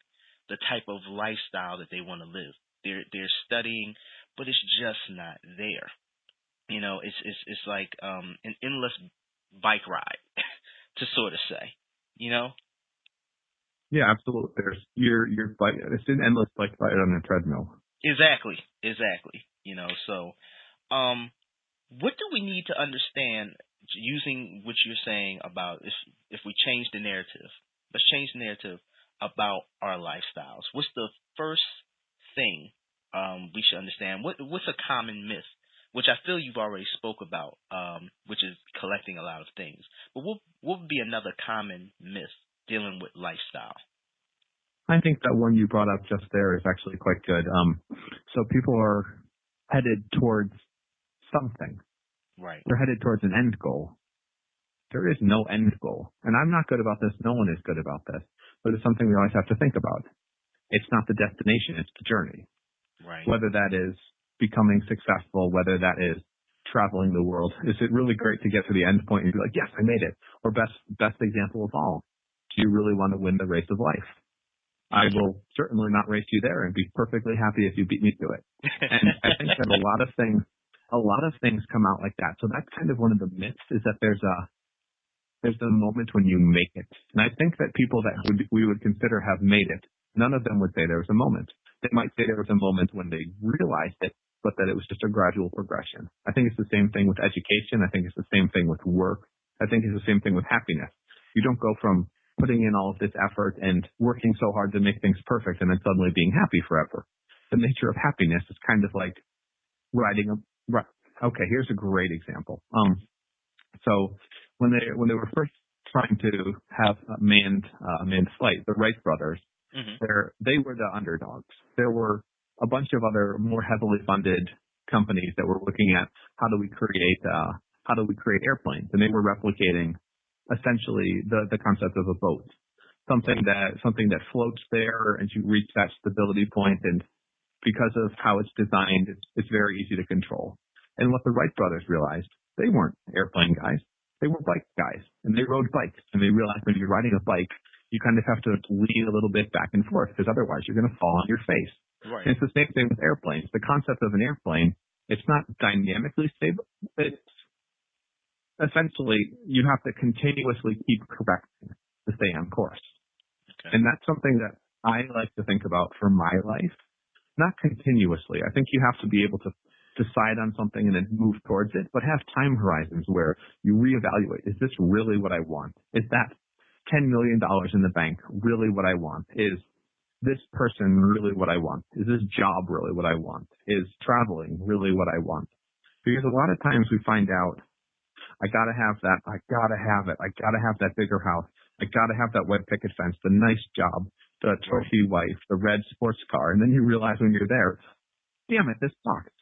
the type of lifestyle that they want to live. They're studying, but it's just not there. It's like an endless bike ride, to sort of say, Yeah, absolutely. It's an endless bike ride on a treadmill. Exactly. So, what do we need to understand, using what you're saying about if we change the narrative? Let's change the narrative about our lifestyles. What's the first thing we should understand? What's a common myth, which I feel you've already spoke about, which is collecting a lot of things. But what would be another common myth dealing with lifestyle? I think that one you brought up just there is actually quite good. So people are headed towards something. Right. They're headed towards an end goal. There is no end goal. And I'm not good about this. No one is good about this. But it's something we always have to think about. It's not the destination. It's the journey. Right. Whether that is becoming successful, whether that is traveling the world. Is it really great to get to the end point and be like, yes, I made it? Or best example of all, do you really want to win the race of life? I will certainly not race you there and be perfectly happy if you beat me to it. And I think that a lot of things come out like that. So that's kind of one of the myths, is that there's a moment when you make it. And I think that people that we would consider have made it, none of them would say there was a moment. They might say there was a moment when they realized it, but that it was just a gradual progression. I think it's the same thing with education. I think it's the same thing with work. I think it's the same thing with happiness. You don't go from putting in all of this effort and working so hard to make things perfect and then suddenly being happy forever. The nature of happiness is kind of like riding a... Okay, here's a great example. So when they were first trying to have a manned flight, the Wright brothers, they were the underdogs. There were a bunch of other more heavily funded companies that were looking at how do we create airplanes, and they were replicating essentially the concept of a boat. something that floats there, and you reach that stability point, and because of how it's designed, it's very easy to control. And what the Wright brothers realized, they weren't airplane guys. They were bike guys, and they rode bikes. And they realized when you're riding a bike, you kind of have to lean a little bit back and forth, because otherwise you're going to fall on your face. Right. And it's the same thing with airplanes. The concept of an airplane, it's not dynamically stable. It's essentially you have to continuously keep correcting to stay on course. Okay. And that's something that I like to think about for my life. Not continuously. I think you have to be able to decide on something and then move towards it, but have time horizons where you reevaluate. Is this really what I want? Is that $10 million in the bank really what I want? Is this person really what I want? Is this job really what I want? Is traveling really what I want? Because a lot of times we find out, I gotta have that, I gotta have it, I gotta have that bigger house, I gotta have that web picket fence, the nice job, the trophy wife, the red sports car, and then you realize when you're there, damn it, this sucks.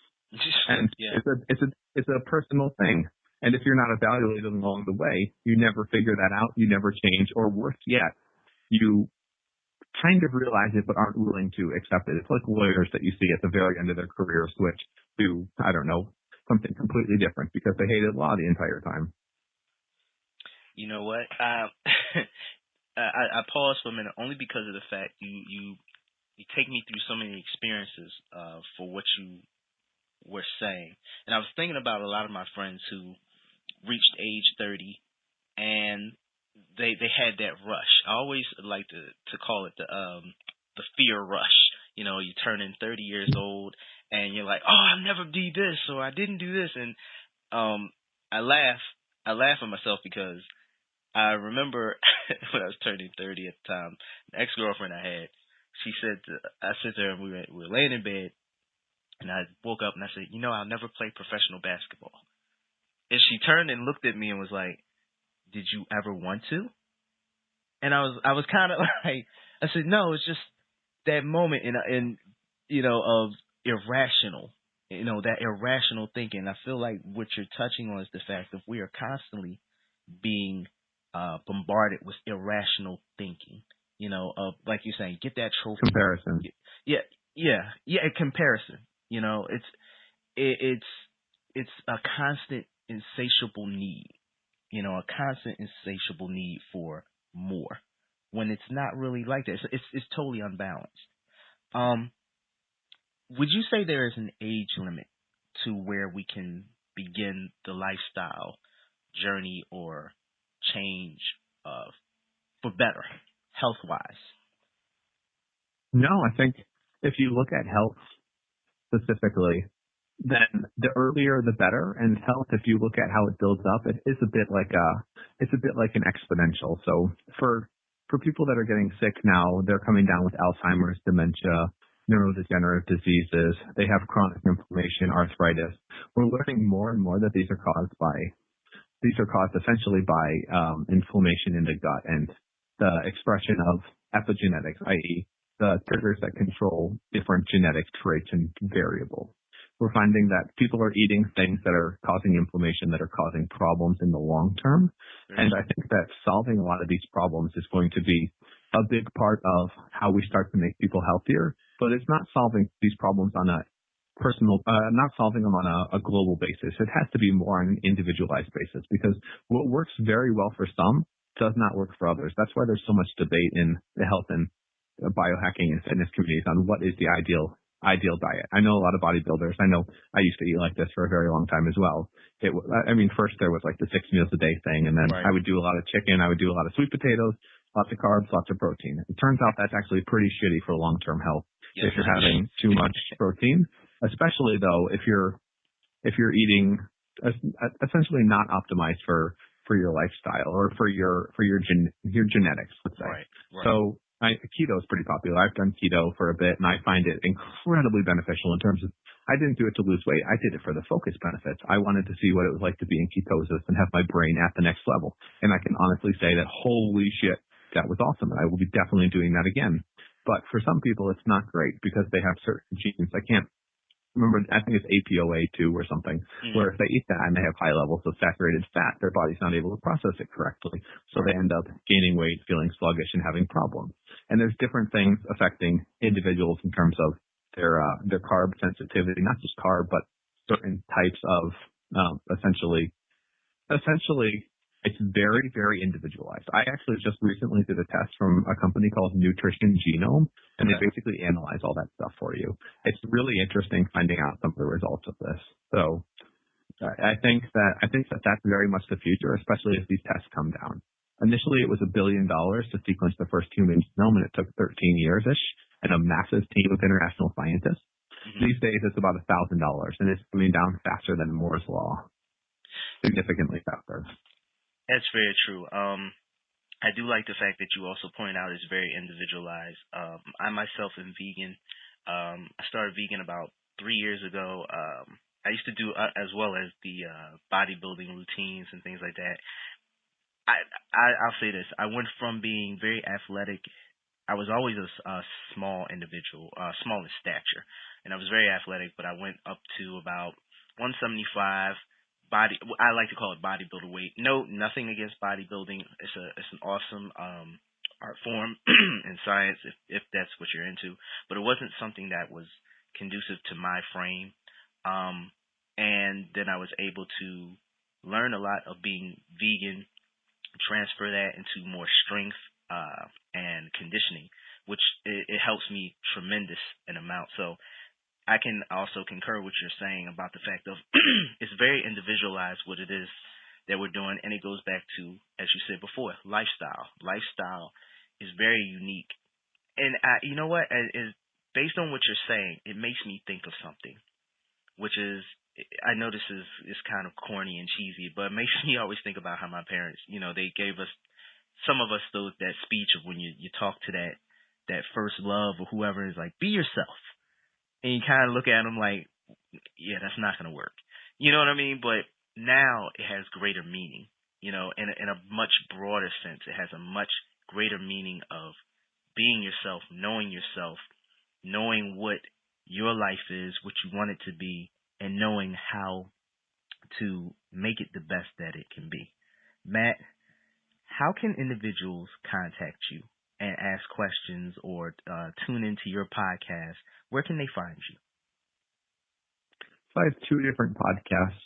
And it's a personal thing. And if you're not evaluated along the way, you never figure that out, you never change, or worse yet, you kind of realize it but aren't willing to accept it. It's like lawyers that you see at the very end of their career switch to, I don't know, something completely different because they hated law the entire time. You know what? I paused for a minute only because of the fact you take me through so many experiences for what you were saying. And I was thinking about a lot of my friends who reached age 30 and they had that rush. I always like to call it the fear rush. You know, you turn in 30 years old and you're like, oh, I'll never do this, or I didn't do this. And I laugh at myself because I remember when I was turning 30 at the time, the ex-girlfriend I had, I said to her, we were laying in bed, and I woke up and I said, I'll never play professional basketball. And she turned and looked at me and was like, did you ever want to? And I was kind of like, I said, no, it's just that moment of irrational, that irrational thinking. I feel like what you're touching on is the fact that we are constantly being bombarded with irrational thinking, of, like you're saying, get that trophy. Comparison. Yeah, comparison. It's a constant insatiable need, for more, when it's not really like that. It's totally unbalanced. Would you say there is an age limit to where we can begin the lifestyle journey or change for better, health-wise? No, I think if you look at health specifically, then the earlier the better. And health, if you look at how it builds up, it is a bit like an exponential. So for people that are getting sick now, they're coming down with Alzheimer's, dementia, neurodegenerative diseases. They have chronic inflammation, arthritis. We're learning more and more that these are caused essentially by inflammation in the gut and the expression of epigenetics, i.e. the triggers that control different genetic traits and variables. We're finding that people are eating things that are causing inflammation, that are causing problems in the long term. And I think that solving a lot of these problems is going to be a big part of how we start to make people healthier. But it's not solving these problems on a personal, not solving them on a global basis. It has to be more on an individualized basis, because what works very well for some does not work for others. That's why there's so much debate in the health and biohacking and fitness communities on what is the ideal diet. I know a lot of bodybuilders. I know I used to eat like this for a very long time as well. First there was like the 6 meals a day thing, and then I would do a lot of chicken. I would do a lot of sweet potatoes, lots of carbs, lots of protein. It turns out that's actually pretty shitty for long-term health if you're having too much protein, especially though if you're eating essentially not optimized for your lifestyle or for your genetics, let's say. Right. So keto is pretty popular. I've done keto for a bit, and I find it incredibly beneficial in terms of, I didn't do it to lose weight. I did it for the focus benefits. I wanted to see what it was like to be in ketosis and have my brain at the next level. And I can honestly say that, holy shit, that was awesome. And I will be definitely doing that again. But for some people, it's not great because they have certain genes. I can't remember, I think it's APOA2 or something, where if they eat that and they have high levels of saturated fat, their body's not able to process it correctly. So they end up gaining weight, feeling sluggish, and having problems. And there's different things affecting individuals in terms of their carb sensitivity, not just carb, but certain types of essentially it's very, very individualized. I actually just recently did a test from a company called Nutrition Genome, and they basically analyze all that stuff for you. It's really interesting finding out some of the results of this. So I think that that's very much the future, especially as these tests come down. Initially, it was $1 billion to sequence the first human genome, and it took 13 years-ish, and a massive team of international scientists. These days, it's about $1,000, and it's coming down faster than Moore's law, significantly faster. That's very true. I do like the fact that you also point out it's very individualized. I myself am vegan. I started vegan about 3 years ago. I used to do as well as the bodybuilding routines and things like that. I'll say this. I went from being very athletic. I was always a small individual, small in stature, and I was very athletic, but I went up to about 175. I like to call it bodybuilder weight. No, nothing against bodybuilding. It's an awesome art form in science if that's what you're into. But it wasn't something that was conducive to my frame. And then I was able to learn a lot of being vegan, transfer that into more strength and conditioning, which it helps me tremendous an amount. So I can also concur what you're saying about the fact of it's very individualized what it is that we're doing, and it goes back to, as you said before, lifestyle. Lifestyle is very unique. And you know what? Based on what you're saying, it makes me think of something, which is, I know this is kind of corny and cheesy, but it makes me always think about how my parents, they gave us, some of us, that speech of when you talk to that first love or whoever is like, be yourself. And you kind of look at them like, yeah, that's not going to work. You know what I mean? But now it has greater meaning, in a much broader sense. It has a much greater meaning of being yourself, knowing what your life is, what you want it to be, and knowing how to make it the best that it can be. Matt, how can individuals contact you and ask questions or tune into your podcast? Where can they find you? So I have 2 different podcasts.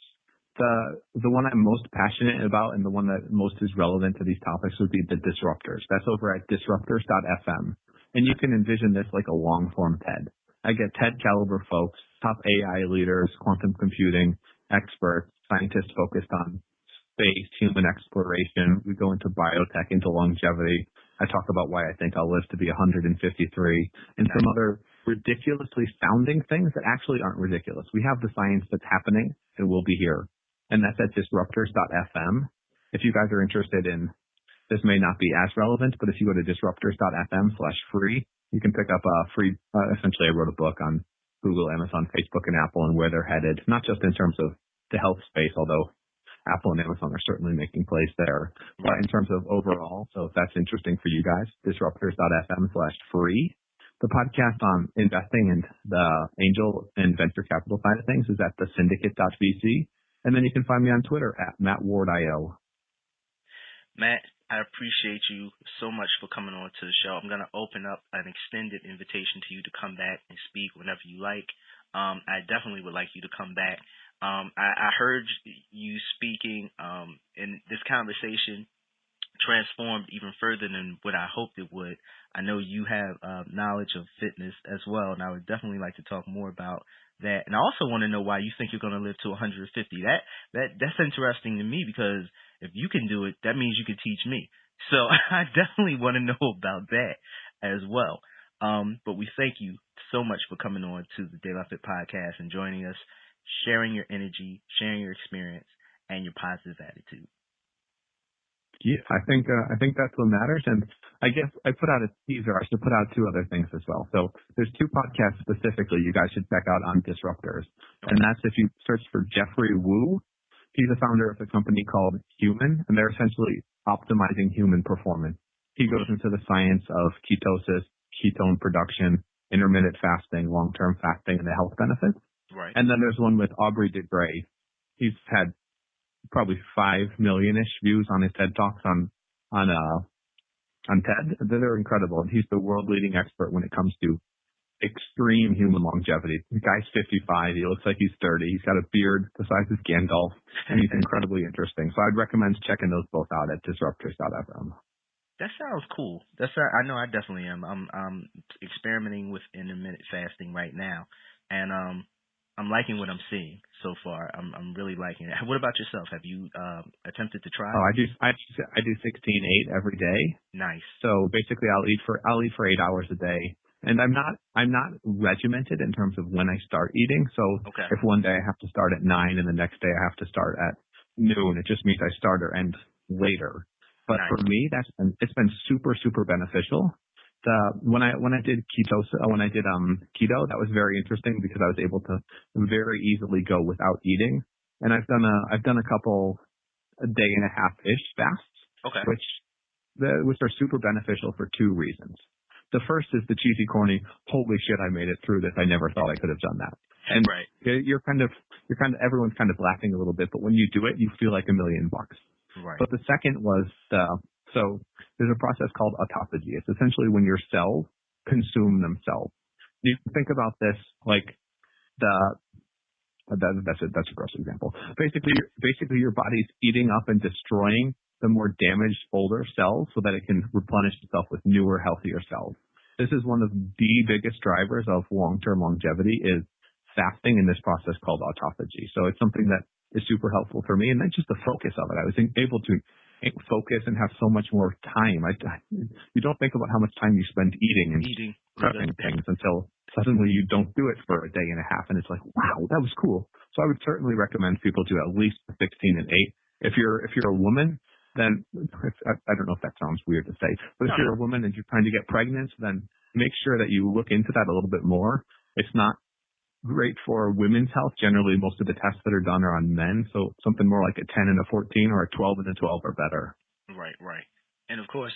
The one I'm most passionate about and the one that most is relevant to these topics would be The Disruptors. That's over at disruptors.fm. And you can envision this like a long-form TED. I get TED caliber folks, top AI leaders, quantum computing experts, scientists focused on space, human exploration. We go into biotech, into longevity. I talk about why I think I'll live to be 153 and some other ridiculously sounding things that actually aren't ridiculous. We have the science that's happening and will be here. And that's at disruptors.fm. If you guys are interested in, this may not be as relevant, but if you go to disruptors.fm/free, you can pick up a free, essentially I wrote a book on Google, Amazon, Facebook, and Apple and where they're headed, not just in terms of the health space, although Apple and Amazon are certainly making plays there. But in terms of overall, so if that's interesting for you guys, disruptors.fm/free. The podcast on investing in the angel and venture capital side of things is at thesyndicate.vc. And then you can find me on Twitter at Matt Ward.io. Matt, I appreciate you so much for coming on to the show. I'm going to open up an extended invitation to you to come back and speak whenever you like. I definitely would like you to come back. I heard you speaking, and this conversation transformed even further than what I hoped it would. I know you have knowledge of fitness as well, and I would definitely like to talk more about that. And I also want to know why you think you're going to live to 150. That's interesting to me, because if you can do it, that means you can teach me. So I definitely want to know about that as well. But we thank you so much for coming on to the De La Fit podcast and joining us, sharing your energy, sharing your experience, and your positive attitude. Yeah, I think that's what matters. And I guess I put out a teaser. I should put out 2 other things as well. So there's 2 podcasts specifically you guys should check out on Disruptors. And that's if you search for Jeffrey Wu. He's the founder of a company called Human, and they're essentially optimizing human performance. He goes into the science of ketosis, ketone production, intermittent fasting, long-term fasting, and the health benefits. Right. And then there's one with Aubrey de Grey. He's had probably 5 million-ish views on his TED Talks on TED. They're incredible. And he's the world-leading expert when it comes to extreme human longevity. The guy's 55. He looks like he's 30. He's got a beard the size of Gandalf, and he's incredibly interesting. So I'd recommend checking those both out at disruptors.fm. That sounds cool. I know I definitely am. I'm experimenting with intermittent fasting right now, and I'm liking what I'm seeing so far. I'm really liking it. What about yourself? Have you attempted to try? Oh, I do 16/8 every day. Nice. So basically, I'll eat for 8 hours a day. And I'm not regimented in terms of when I start eating. So if one day I have to start at 9 and the next day I have to start at noon, it just means I start or end later. But for me, it's been super, super beneficial. When I did keto, that was very interesting because I was able to very easily go without eating. And I've done a couple a day and a half-ish fasts, which are super beneficial for 2 reasons. The first is the cheesy, corny, holy shit, I made it through this. I never thought I could have done that. And everyone's kind of laughing a little bit, but when you do it, you feel like $1 million. Right. But the second was, so there's a process called autophagy. It's essentially when your cells consume themselves. You can think about this like that's a gross example. Basically your body's eating up and destroying the more damaged older cells so that it can replenish itself with newer, healthier cells. This is one of the biggest drivers of long-term longevity is fasting in this process called autophagy. So it's something that is super helpful for me. And then just the focus of it. I was able to focus and have so much more time. You don't think about how much time you spend eating and prepping things until suddenly you don't do it for a day and a half. And it's like, wow, that was cool. So I would certainly recommend people do at least 16 and 8. If you're a woman, then I don't know if that sounds weird to say, but if you're a woman and you're trying to get pregnant, then make sure that you look into that a little bit more. It's not great for women's health. Generally, most of the tests that are done are on men, so something more like a 10 and a 14 or a 12 and a 12 are better. Right. And of course,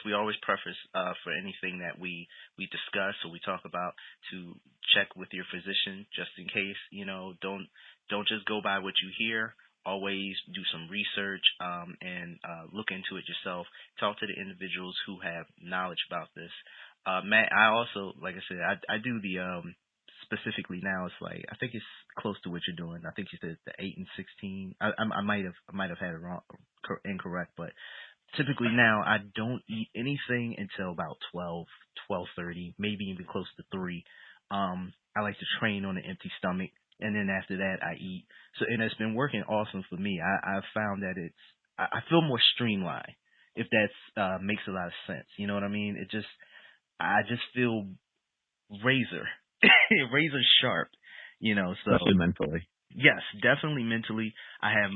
we always preface for anything that we discuss or we talk about to check with your physician just in case. Don't just go by what you hear. Always do some research and look into it yourself. Talk to the individuals who have knowledge about this. Matt, I also, like I said, I do the specifically now. It's like I think it's close to what you're doing. I think you said the 8 and 16. I might have had it wrong, incorrect, but typically now I don't eat anything until about 12:30, maybe even close to 3. I like to train on an empty stomach. And then after that, I eat. So, and it's been working awesome for me. I've found that I feel more streamlined, if that makes a lot of sense. You know what I mean? I just feel razor sharp, so. Especially mentally. Yes, definitely mentally. I have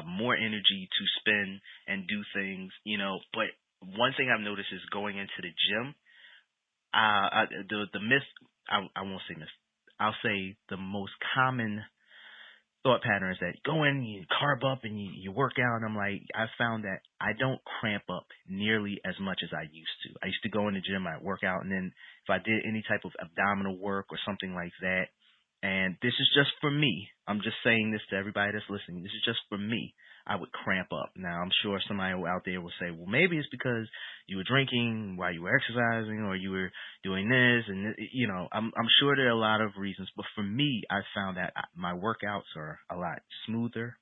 more energy to spend and do things, but one thing I've noticed is going into the gym, the myth, I won't say myth, I'll say the most common thought pattern is that go in, you carb up, and you work out. And I'm like, I found that I don't cramp up nearly as much as I used to. I used to go in the gym, I'd work out, and then if I did any type of abdominal work or something like that, and this is just for me, I'm just saying this to everybody that's listening, this is just for me, I would cramp up. Now, I'm sure somebody out there will say, well, maybe it's because you were drinking while you were exercising or you were doing this. And, I'm sure there are a lot of reasons. But for me, I found that my workouts are a lot smoother.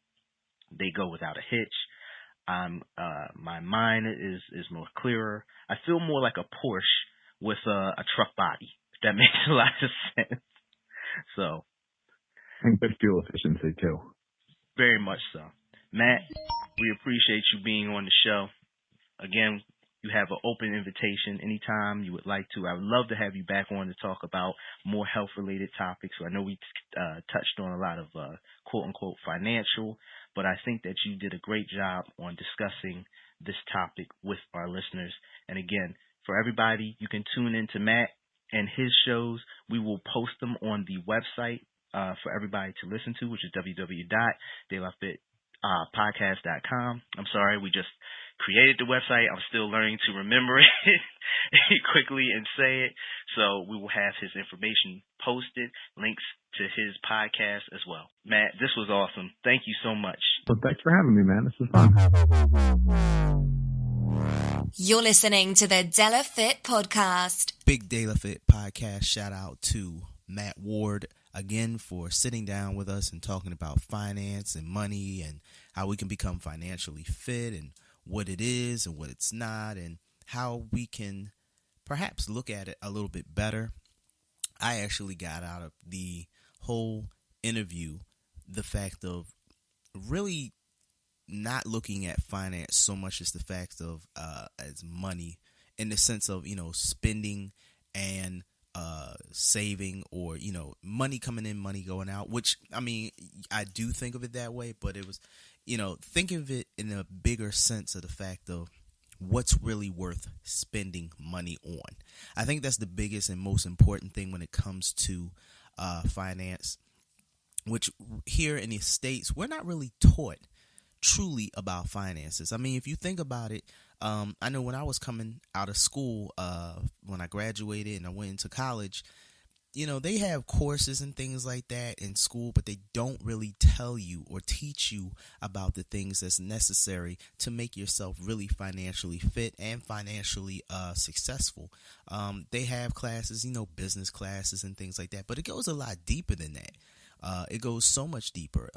They go without a hitch. My mind is more clearer. I feel more like a Porsche with a truck body, if that makes a lot of sense. So. And good fuel efficiency, too. Very much so. Matt, we appreciate you being on the show. Again, you have an open invitation anytime you would like to. I would love to have you back on to talk about more health-related topics. So I know we touched on a lot of quote-unquote financial, but I think that you did a great job on discussing this topic with our listeners. And again, for everybody, you can tune in to Matt and his shows. We will post them on the website for everybody to listen to, which is www.delafitpodcast.com. I'm sorry, we just created the website. I'm still learning to remember it quickly and say it. So we will have his information posted, links to his podcast as well. Matt, this was awesome. Thank you so much. Well, thanks for having me, man. This was fun. You're listening to the Della Fit Podcast. Big Della Fit Podcast. Shout out to Matt Ward again for sitting down with us and talking about finance and money and how we can become financially fit and what it is and what it's not and how we can perhaps look at it a little bit better. I actually got out of the whole interview the fact of really not looking at finance so much as the fact of as money in the sense of, spending and saving, or, money coming in, money going out, which, I mean, I do think of it that way, but it was, think of it in a bigger sense of the fact of what's really worth spending money on. I think that's the biggest and most important thing when it comes to finance, which here in the States, we're not really taught truly about finances. I mean, if you think about it, I know when I was coming out of school, when I graduated and I went into college, they have courses and things like that in school, but they don't really tell you or teach you about the things that's necessary to make yourself really financially fit and financially successful. They have classes, business classes and things like that, but it goes a lot deeper than that. It goes so much deeper.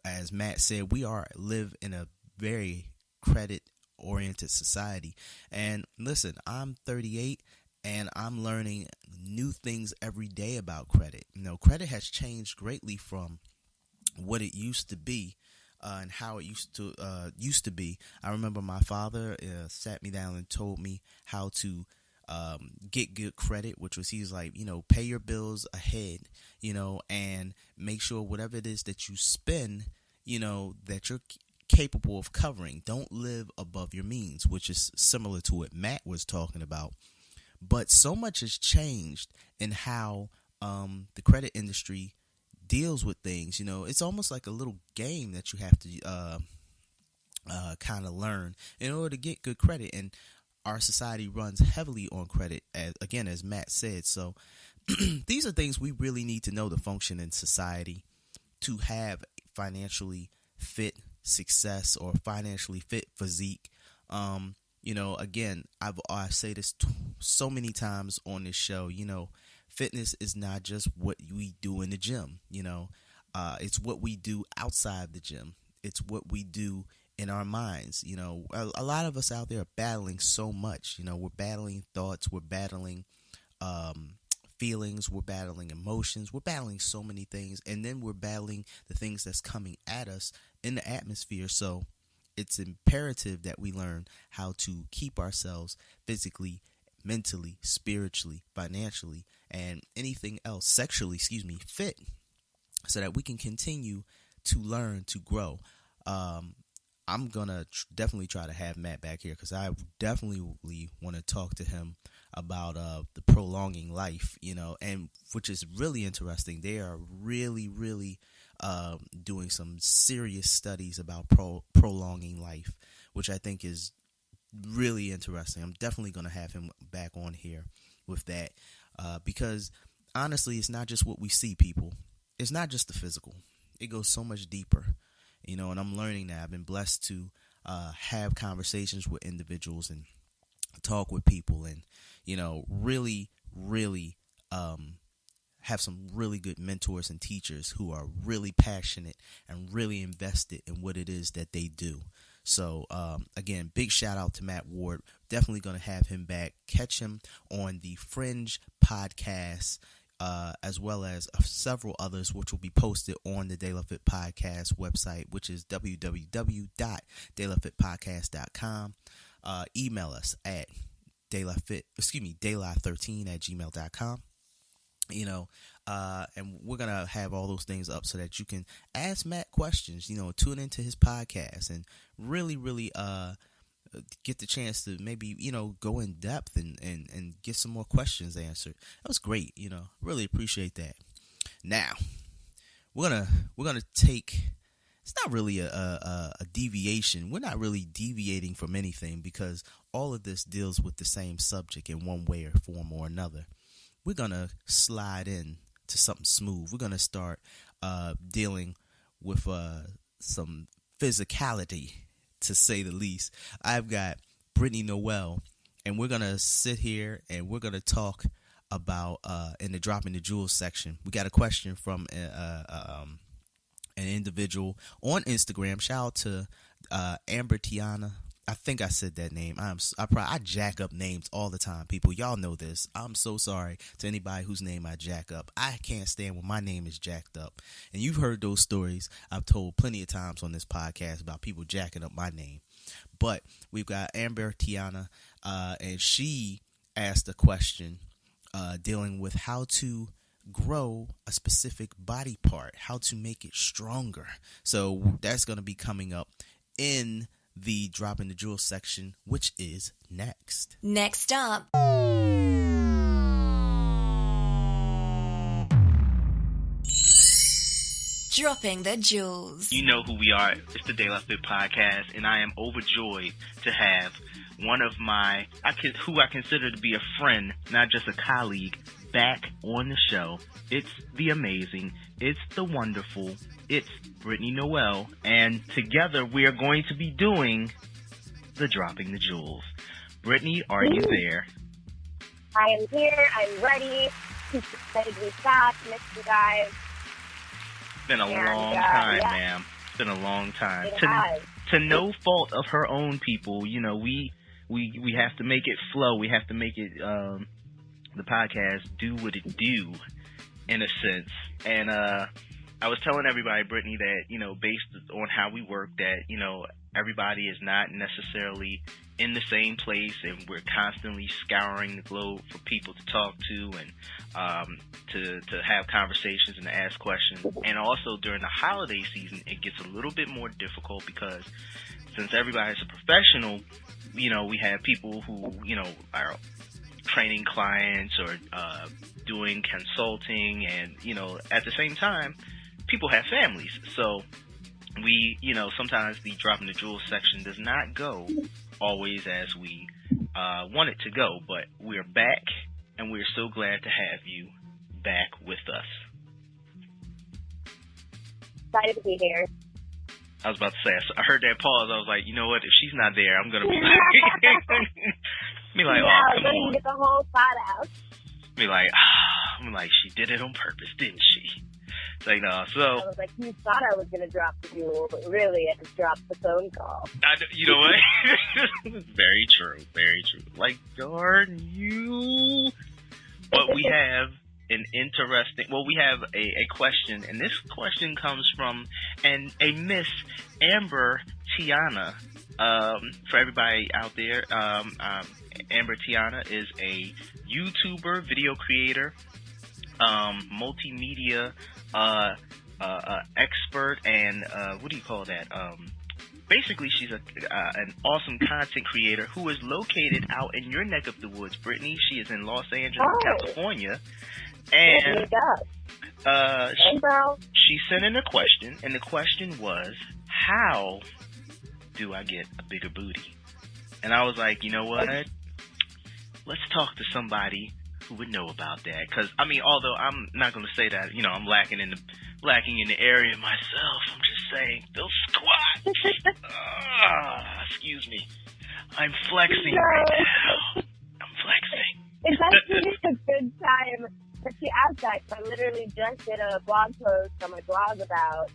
As Matt said, we live in a very credit-oriented society. And listen, I'm 38 and I'm learning new things every day about credit. Credit has changed greatly from what it used to be and how it used to be. I remember my father sat me down and told me how to get good credit, which was, he's like, pay your bills ahead, and make sure whatever it is that you spend, that you're capable of covering. Don't live above your means, which is similar to what Matt was talking about. But so much has changed in how the credit industry deals with things. It's almost like a little game that you have to kind of learn in order to get good credit. And our society runs heavily on credit, as Matt said. So these are things we really need to know to function in society, to have financially fit success or financially fit physique. Again, I say this so many times on this show, fitness is not just what we do in the gym, it's what we do outside the gym. It's what we do in our minds. A lot of us out there are battling so much. We're battling thoughts, we're battling feelings, we're battling emotions, we're battling so many things, and then we're battling the things that's coming at us in the atmosphere. So it's imperative that we learn how to keep ourselves physically, mentally, spiritually, financially, and anything else, sexually, fit, so that we can continue to learn, to grow. I'm going to definitely try to have Matt back here because I definitely want to talk to him about the prolonging life, and which is really interesting. They are really, really doing some serious studies about prolonging life, which I think is really interesting. I'm definitely going to have him back on here with that because honestly, it's not just what we see, people. It's not just the physical. It goes so much deeper. And I'm learning that. I've been blessed to have conversations with individuals and talk with people and, really, really have some really good mentors and teachers who are really passionate and really invested in what it is that they do. So, again, big shout out to Matt Ward. Definitely going to have him back. Catch him on the Fringe podcast, as well as several others, which will be posted on the Della Fit Podcast website, which is www.delafitpodcast.com. Email us at daylife13@gmail.com. And we're going to have all those things up so that you can ask Matt questions, tune into his podcast and really, really, get the chance to maybe, go in depth and get some more questions answered. That was great. Really appreciate that. Now we're going to take it's not really a deviation. We're not really deviating from anything because all of this deals with the same subject in one way or form or another. We're going to slide in to something smooth. We're going to start dealing with some physicality, to say the least. I've got Brittany Noel, and we're going to sit here and we're going to talk about in the Dropping the Jewels section. We got a question from an individual on Instagram. Shout out to Amber Tiana. I think I said that name. I jack up names all the time, people. Y'all know this. I'm so sorry to anybody whose name I jack up. I can't stand when my name is jacked up. And you've heard those stories I've told plenty of times on this podcast about people jacking up my name. But we've got Amber Tiana, and she asked a question dealing with how to grow a specific body part, how to make it stronger. So that's going to be coming up in the Dropping the Jewels section, which is next. Next up. Dropping the Jewels. You know who we are. It's the De La Fit Podcast, and I am overjoyed to have one of my, who I consider to be a friend, not just a colleague, back on the show. It's the amazing, it's the wonderful, it's Brittany Noel, and together we are going to be doing the Dropping the Jewels. Brittany, are you there? I am here. I'm ready. Super excited to be back. Missed you guys. It's been a long time, ma'am. It's been a long time. To no fault of her own, people. You know, we have to make it flow. We have to make it the podcast do what it do, in a sense. And I was telling everybody, Brittany, that, you know, based on how we work, that, you know, everybody is not necessarily in the same place, and we're constantly scouring the globe for people to talk to and to have conversations and to ask questions. And also during the holiday season, it gets a little bit more difficult because since everybody's a professional, you know, we have people who, you know, are training clients or doing consulting, and, you know, at the same time, people have families. So we, you know, sometimes the Dropping the Jewels section does not go always as we want it to go, but we're back, and we're so glad to have you back with us. Excited to be here. I was about to say, I heard that pause. I was like, you know what? If she's not there, I'm gonna be like, be like, oh, come on. Get the whole spot out. Be like, I'm like, she did it on purpose, didn't she? It's like, no. So I was like, you thought I was gonna drop the jewel, but really, I just dropped the phone call. You know what? Very true. Very true. Like, darn you. But we have we have a question, and this question comes from a Miss Amber Tiana. For everybody out there, Amber Tiana is a YouTuber, video creator, multimedia expert, and what do you call that? Basically, she's an awesome content creator who is located out in your neck of the woods, Brittany. She is in Los Angeles, California. And she sent in a question, and the question was, how do I get a bigger booty? And I was like, you know what? Let's talk to somebody who would know about that. Because, I mean, although I'm not going to say that, you know, I'm lacking in the area myself. I'm just saying, those squats. Excuse me. I'm flexing right now. I'm flexing. It's actually a good time that she asked that. I literally just did a blog post on my blog about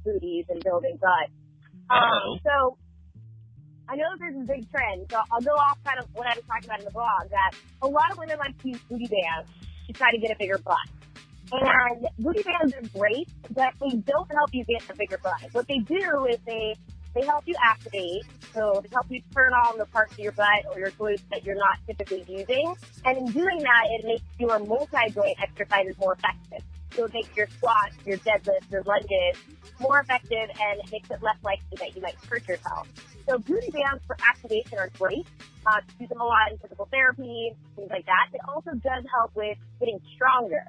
booties and building butt. So I know that there's a big trend, so I'll go off kind of what I was talking about in the blog, that a lot of women like to use booty bands to try to get a bigger butt. And booty bands are great, but they don't help you get a bigger butt. What they do is they help you activate, so they help you turn on the parts of your butt or your glutes that you're not typically using. And in doing that, it makes your multi-joint exercises more effective. So it makes your squats, your deadlifts, your lunges more effective, and it makes it less likely that you might hurt yourself. So booty bands for activation are great. Use them a lot in physical therapy, things like that. It also does help with getting stronger.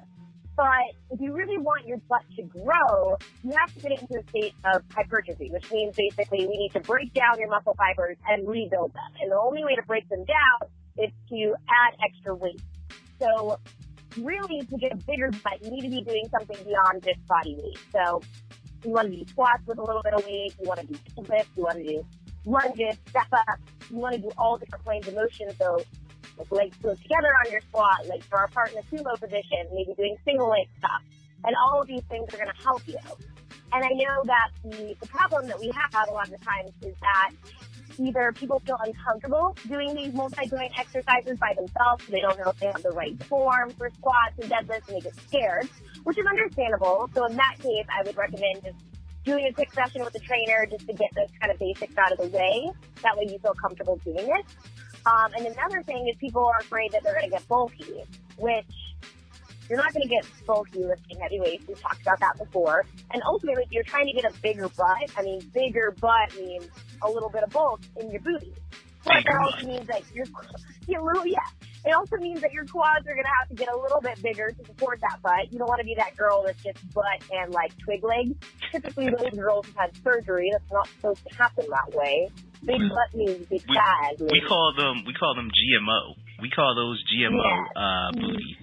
But if you really want your butt to grow, you have to get it into a state of hypertrophy, which means basically we need to break down your muscle fibers and rebuild them. And the only way to break them down is to add extra weight. So really, to get a bigger butt, you need to be doing something beyond just body weight. So you want to do squats with a little bit of weight. You want to do deadlifts. You want to do lunges, step up. You want to do all different planes of motion. So like legs go together on your squat, legs far apart in a sumo position, maybe doing single leg stuff. And all of these things are going to help you. And I know that the problem that we have a lot of the times is that either people feel uncomfortable doing these multi-joint exercises by themselves, so they don't know if they have the right form for squats and deadlifts, and they get scared, which is understandable. So in that case, I would recommend just doing a quick session with a trainer just to get those kind of basics out of the way. That way you feel comfortable doing it. And another thing is people are afraid that they're going to get bulky, which you're not going to get bulky lifting heavy weights. We've talked about that before. And ultimately, if you're trying to get a bigger butt, bigger butt means a little bit of bulk in your booty. But that also means that it also means that your quads are going to have to get a little bit bigger to support that butt. You don't want to be that girl that's just butt and like twig legs. Typically, those girls have had surgery. That's not supposed to happen that way. Big butt means big thighs. We call them GMO. We call those GMO booties.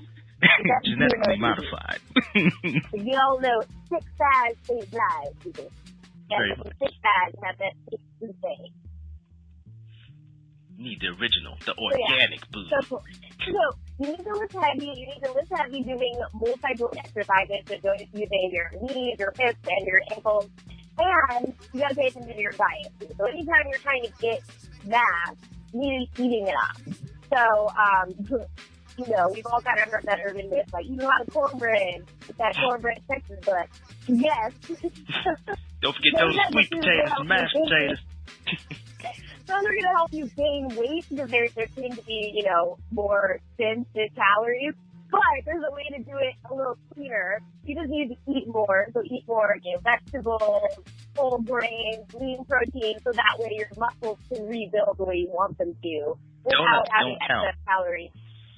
Genetically modified. You all know thick thighs save lives, people. Yeah, thick thighs have that thick thing. Need the original, the organic booty. So you need to lift heavy. You need to lift heavy doing multi-joint exercises. So using your knees, your hips, and your ankles. And you got to pay attention to your diet. So anytime you're trying to get mass, you need to be eating it up. So, we've all kind of heard that urban myth, like, eat a lot of cornbread, with that cornbread Texas butt. Yes. Don't forget those sweet potatoes and mashed potatoes. Those are going to help you gain weight because there tend to be, more sensitive calories. But there's a way to do it a little cleaner. You just need to eat more. So eat more vegetables, whole grains, lean protein, so that way your muscles can rebuild the way you want them to without having excess calories.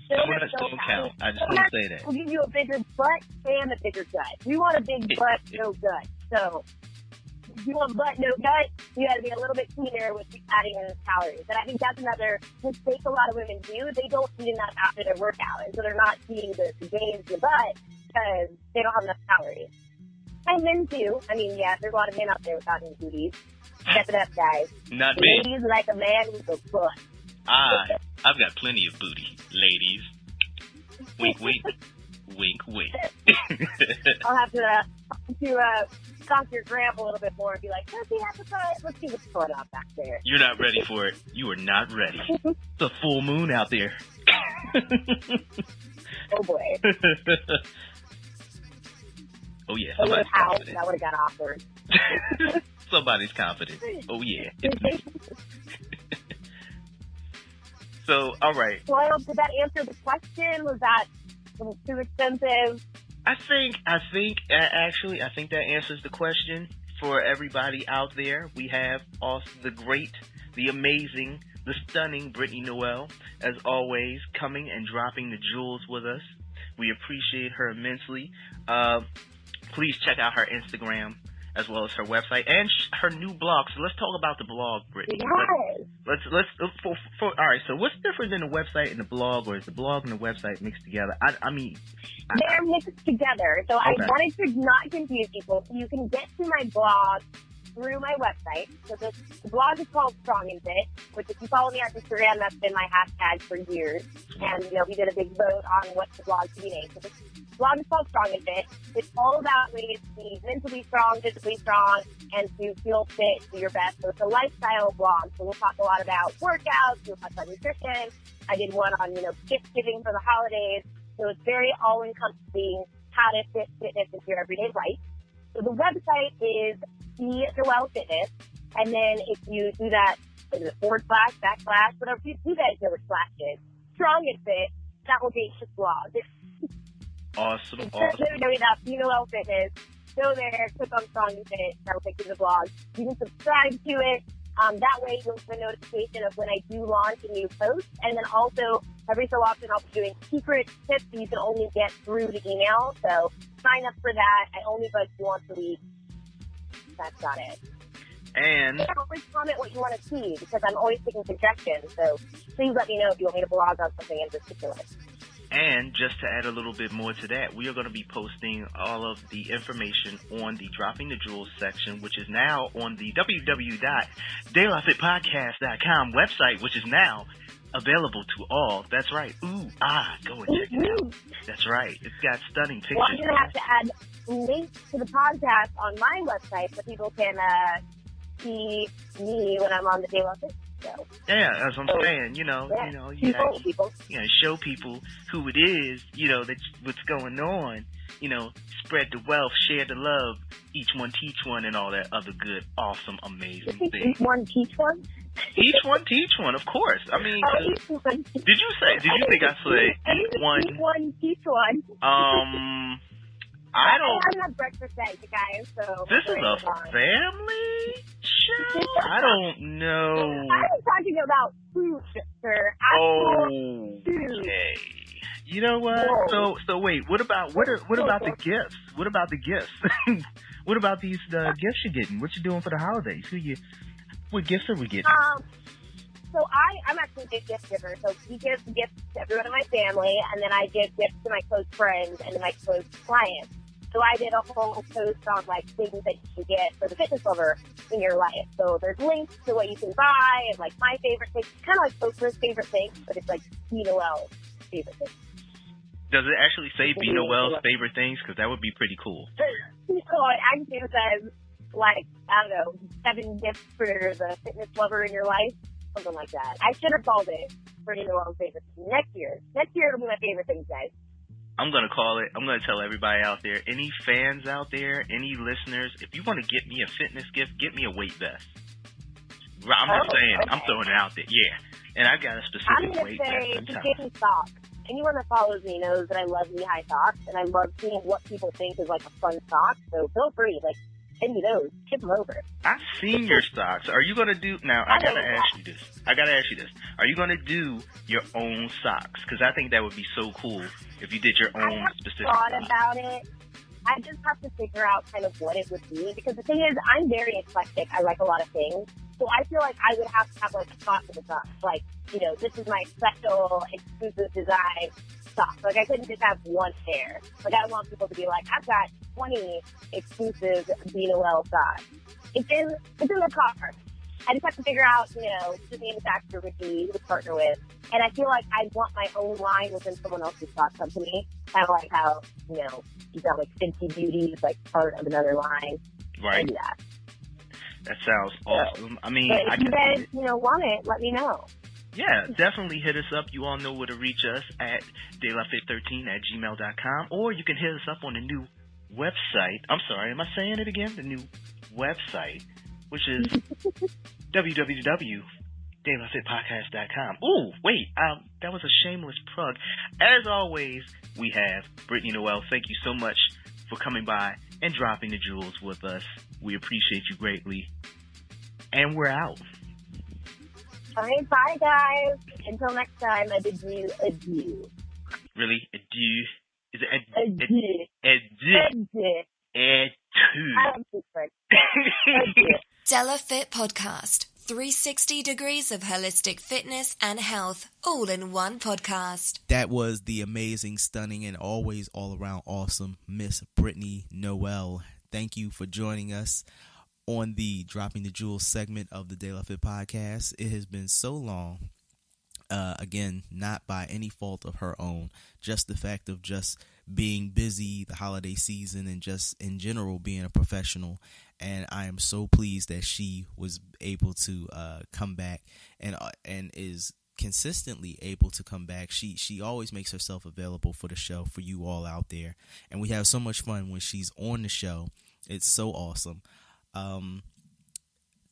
Donuts don't count. I just want to say that. We'll give you a bigger butt and a bigger gut. We want a big butt, no gut. So if you want butt, no gut, you got to be a little bit cleaner with adding in calories. And I think that's another mistake a lot of women do. They don't eat enough after their workout. And so they're not eating the gains in the butt because they don't have enough calories. And men too. There's a lot of men out there without any booties. Step it up, guys. Not me. Ladies like a man with a butt. I've got plenty of booty, ladies. Wink, wink. Wink, wink. I'll have to stalk your gram a little bit more and be like, does he have a butt? Let's see what's going on back there. You're not ready for it. You are not ready. It's a full moon out there. Oh, boy. Oh, yeah. Somebody's confident. That would have got awkward. Somebody's confident. Oh, yeah. It's me. So, all right. Well, did that answer the question? Was that too expensive? I think that answers the question for everybody out there. We have also the great, the amazing, the stunning Brittany Noel, as always, coming and dropping the jewels with us. We appreciate her immensely. Please check out her Instagram as well as her website and her new blog. So let's talk about the blog, Brittany. Yes. Let's all right. So what's different than the website and the blog, or is the blog and the website mixed together? They're mixed together. So okay. I wanted to not confuse people. So you can get to my blog through my website. So the blog is called Strong and Fit, which if you follow me on Instagram, that's been my hashtag for years. And, we did a big vote on what the blog should be named. So the blog is called Strong and Fit. It's all about ways to be mentally strong, physically strong, and to feel fit to your best. So it's a lifestyle blog. So we'll talk a lot about workouts, we'll talk about nutrition. I did one on, gift giving for the holidays. So it's very all-encompassing how to fit fitness into your everyday life. So the website is The Noel Fitness. And then if you do that, / whatever, you do that, there were slashes. Strong and Fit, that will be the blog. Awesome. The Noel Fitness. Go there, click on Strong and Fit, that will take you to the blog. You can subscribe to it. That way you'll get a notification of when I do launch a new post. And then also, every so often I'll be doing secret tips that you can only get through the email. So sign up for that. I only buzz you once a week. That's got it. And always comment what you want to see because I'm always taking suggestions. So please let me know if you want me to blog on something in particular. And just to add a little bit more to that, we are going to be posting all of the information on the Dropping the Jewels section, which is now on the www.daylafitpodcast.com website, which is now available to all. That's right. Go and check it out. That's right. It's got stunning pictures. Well, I'm going to have to add links to the podcast on my website so people can see me when I'm on the De La Fit show. Yeah, that's what I'm saying. You show people who it is, that's what's going on. Spread the wealth, share the love, each one teach one, and all that other good, awesome, amazing things. Each one teach one? Each one teach one, of course. I mean, did you think I said each one? Each one teach one. I'm not breakfast at you guys, so... This is a family show? I don't know. I'm talking about food, sir. Food. Okay. You know what? So wait. What about the gifts? What about the gifts? What about these gifts you're getting? What you doing for the holidays? What gifts are we getting? So I'm actually a big gift giver. So he gives gifts to everyone in my family, and then I give gifts to my close friends and my close clients. So I did a whole post on things that you can get for the fitness lover in your life. So there's links to what you can buy and my favorite things. It's kind of like Oprah's favorite things, but it's B. Noel's favorite things. Does it actually say B. Noel's favorite things? Because that would be pretty cool. So it actually says 7 gifts for the fitness lover in your life. Something like that. I should have called it Brittany Noel's favorite things. Next year it'll be my favorite things, guys. I'm going to call it. I'm going to tell everybody out there, any fans out there, any listeners, if you want to get me a fitness gift, get me a weight vest. I'm just saying. Okay. I'm throwing it out there. Yeah. And I got a specific weight vest. I'm going to say, give me socks. Anyone that follows me knows that I love knee-high socks, and I love seeing what people think is a fun sock. So feel free. Send me those. Ship them over. I've seen your socks. Are you going to do... Now, I got to ask you this. Are you going to do your own socks? Because I think that would be so cool if you did your own specific socks. I have thought about it. I just have to figure out kind of what it would be. Because the thing is, I'm very eclectic. I like a lot of things. So I feel like I would have to have a sock for the socks. This is my special, exclusive design sock. I couldn't just have one pair. I want people to be I've got 20 exclusive B. Noel socks. It's in the car. I just have to figure out, who the manufacturer would be, who to partner with. And I feel like I'd want my own line within someone else's sock company. Kind of like how, you've got Fenty Beauty is part of another line. Right. Do that. That sounds awesome. I mean, if you guys, want it, let me know. Yeah, definitely hit us up. You all know where to reach us at daylafit13@gmail.com, or you can hit us up on the new website. I'm sorry, am I saying it again? The new website, which is www.daylafitpodcast.com. Ooh, wait, that was a shameless plug. As always, we have Brittany Noel. Thank you so much for coming by and dropping the jewels with us. We appreciate you greatly. And we're out. All right, bye, guys. Until next time, I bid you adieu. Really? Adieu? Is it adieu? Adieu. I don't speak French. Adieu. Della Fit Podcast. 360 degrees of holistic fitness and health, all in one podcast. That was the amazing, stunning, and always all-around awesome Miss Brittany Noel. Thank you for joining us on the Dropping the Jewels segment of the De La Fit podcast. It has been so long. Again, not by any fault of her own, just the fact of just being busy, the holiday season, and just in general being a professional. And I am so pleased that she was able to come back and is consistently able to come back. She always makes herself available for the show for you all out there, and we have so much fun when she's on the show. It's so awesome.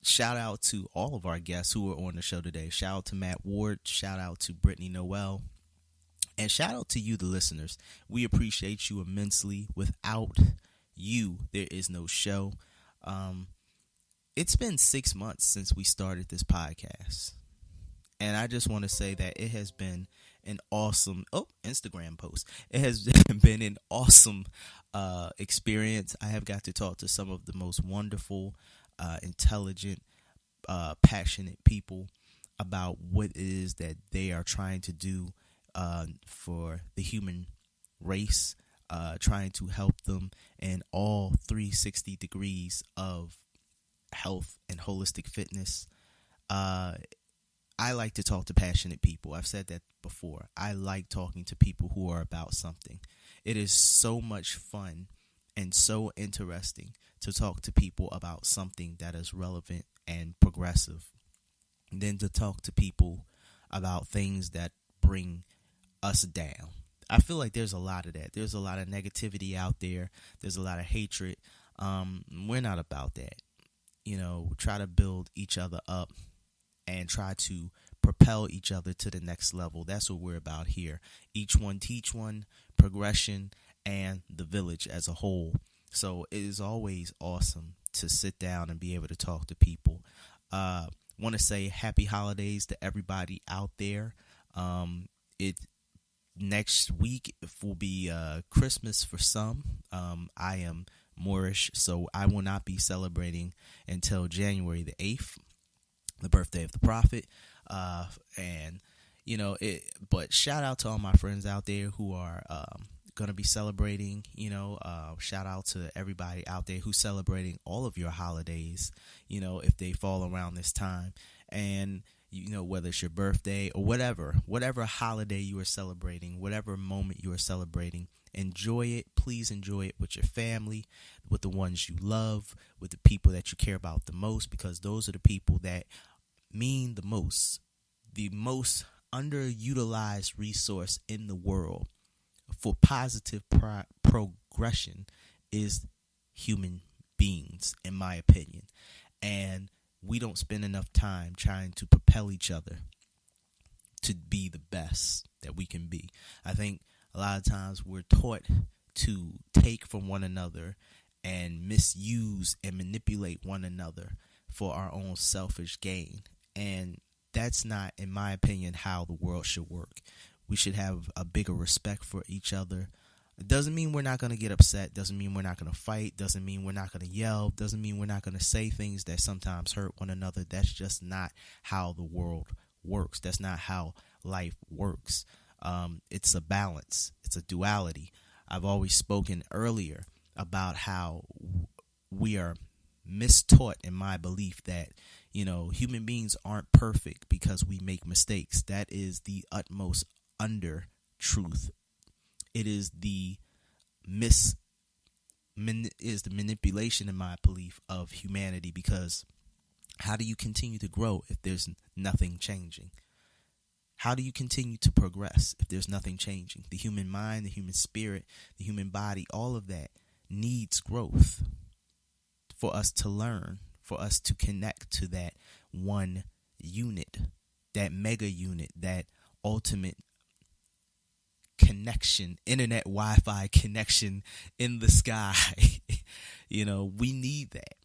Shout out to all of our guests who were on the show today. Shout out to Matt Ward. Shout out to Brittany Noel. And shout out to you, the listeners. We appreciate you immensely. Without you, there is no show. it's been 6 months since we started this podcast. And I just want to say that it has been an awesome Instagram post. It has been an awesome experience. I have got to talk to some of the most wonderful, intelligent, passionate people about what it is that they are trying to do for the human race, trying to help them in all 360 degrees of health and holistic fitness. I like to talk to passionate people. I've said that before. I like talking to people who are about something. It is so much fun and so interesting to talk to people about something that is relevant and progressive than to talk to people about things that bring us down. I feel like there's a lot of that. There's a lot of negativity out there. There's a lot of hatred. We're not about that. Try to build each other up and try to propel each other to the next level. That's what we're about here. Each one teach one, progression, and the village as a whole. So it is always awesome to sit down and be able to talk to people. Want to say happy holidays to everybody out there. Next week will be Christmas for some. I am Moorish, so I will not be celebrating until January the 8th. The birthday of the prophet, but shout out to all my friends out there who are going to be celebrating, shout out to everybody out there who's celebrating all of your holidays, if they fall around this time, and whether it's your birthday or whatever holiday you are celebrating, whatever moment you are celebrating, enjoy it. Please enjoy it with your family, with the ones you love, with the people that you care about the most, because those are the people that mean the most underutilized resource in the world for positive progression is human beings, in my opinion. And we don't spend enough time trying to propel each other to be the best that we can be. I think a lot of times we're taught to take from one another and misuse and manipulate one another for our own selfish gain. And that's not, in my opinion, how the world should work. We should have a bigger respect for each other. It doesn't mean we're not going to get upset. Doesn't mean we're not going to fight. Doesn't mean we're not going to yell. Doesn't mean we're not going to say things that sometimes hurt one another. That's just not how the world works. That's not how life works. It's a balance. It's a duality. I've always spoken earlier about how we are mistaught in my belief that, human beings aren't perfect because we make mistakes. That is the utmost under truth. It is the manipulation, in my belief, of humanity, because how do you continue to grow if there's nothing changing? How do you continue to progress if there's nothing changing? The human mind, the human spirit, the human body, all of that needs growth for us to learn, for us to connect to that one unit, that mega unit, that ultimate connection, internet Wi-Fi connection in the sky. We need that.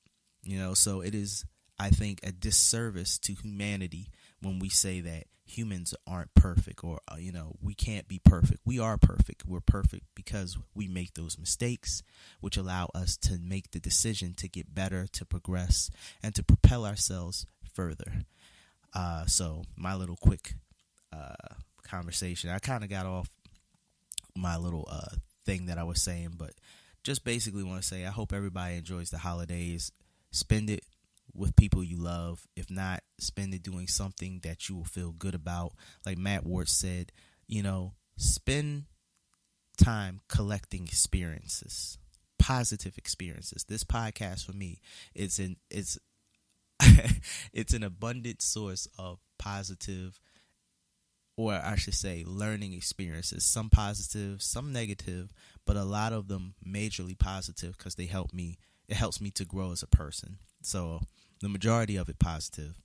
So it is, I think, a disservice to humanity when we say that humans aren't perfect, or we can't be perfect. We are perfect. We're perfect because we make those mistakes, which allow us to make the decision to get better, to progress, and to propel ourselves further. So my little quick conversation, I kind of got off my little thing that I was saying, but just basically want to say I hope everybody enjoys the holidays. Spend it with people you love. If not, spend it doing something that you will feel good about. Like Matt Ward said, spend time collecting experiences, positive experiences. This podcast for me, it's an abundant source of positive, or I should say learning experiences. Some positive, some negative, but a lot of them majorly positive because they help me. It helps me to grow as a person. So the majority of it positive.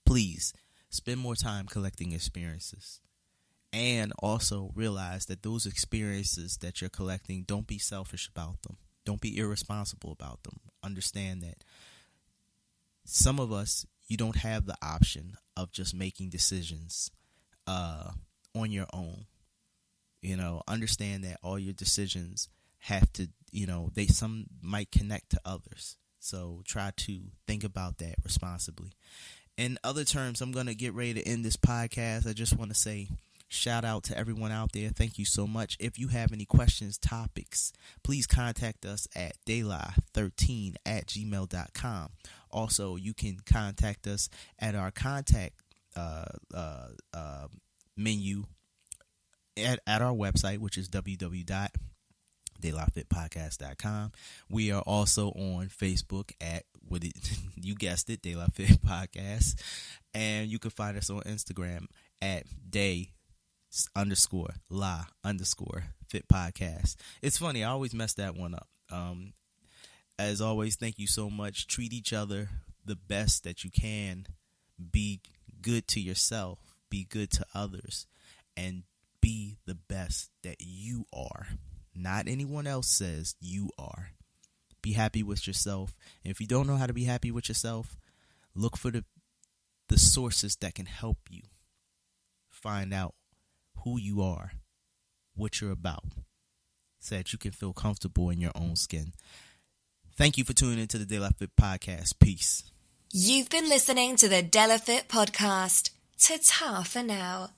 Please spend more time collecting experiences, and also realize that those experiences that you're collecting, don't be selfish about them. Don't be irresponsible about them. Understand that some of us, you don't have the option of just making decisions on your own. Understand that all your decisions have to, some might connect to others. So try to think about that responsibly. In other terms, I'm going to get ready to end this podcast. I just want to say shout out to everyone out there. Thank you so much. If you have any questions, topics, please contact us at daylife13@gmail.com. Also, you can contact us at our contact menu at our website, which is www.daylifefitpodcast.com. We are also on Facebook at, you guessed it, Daylife Fit Podcast. And you can find us on Instagram at day_la_fit podcast. It's funny, I always mess that one up. As always, thank you so much. Treat each other the best that you can. Be good to yourself. Be good to others. And be the best that you are. Not anyone else says you are. Be happy with yourself. And if you don't know how to be happy with yourself, look for the sources that can help you find out who you are, what you're about, so that you can feel comfortable in your own skin. Thank you for tuning into the Daylife Fit Podcast. Peace. You've been listening to the Daylife Fit Podcast. Ta-ta for now.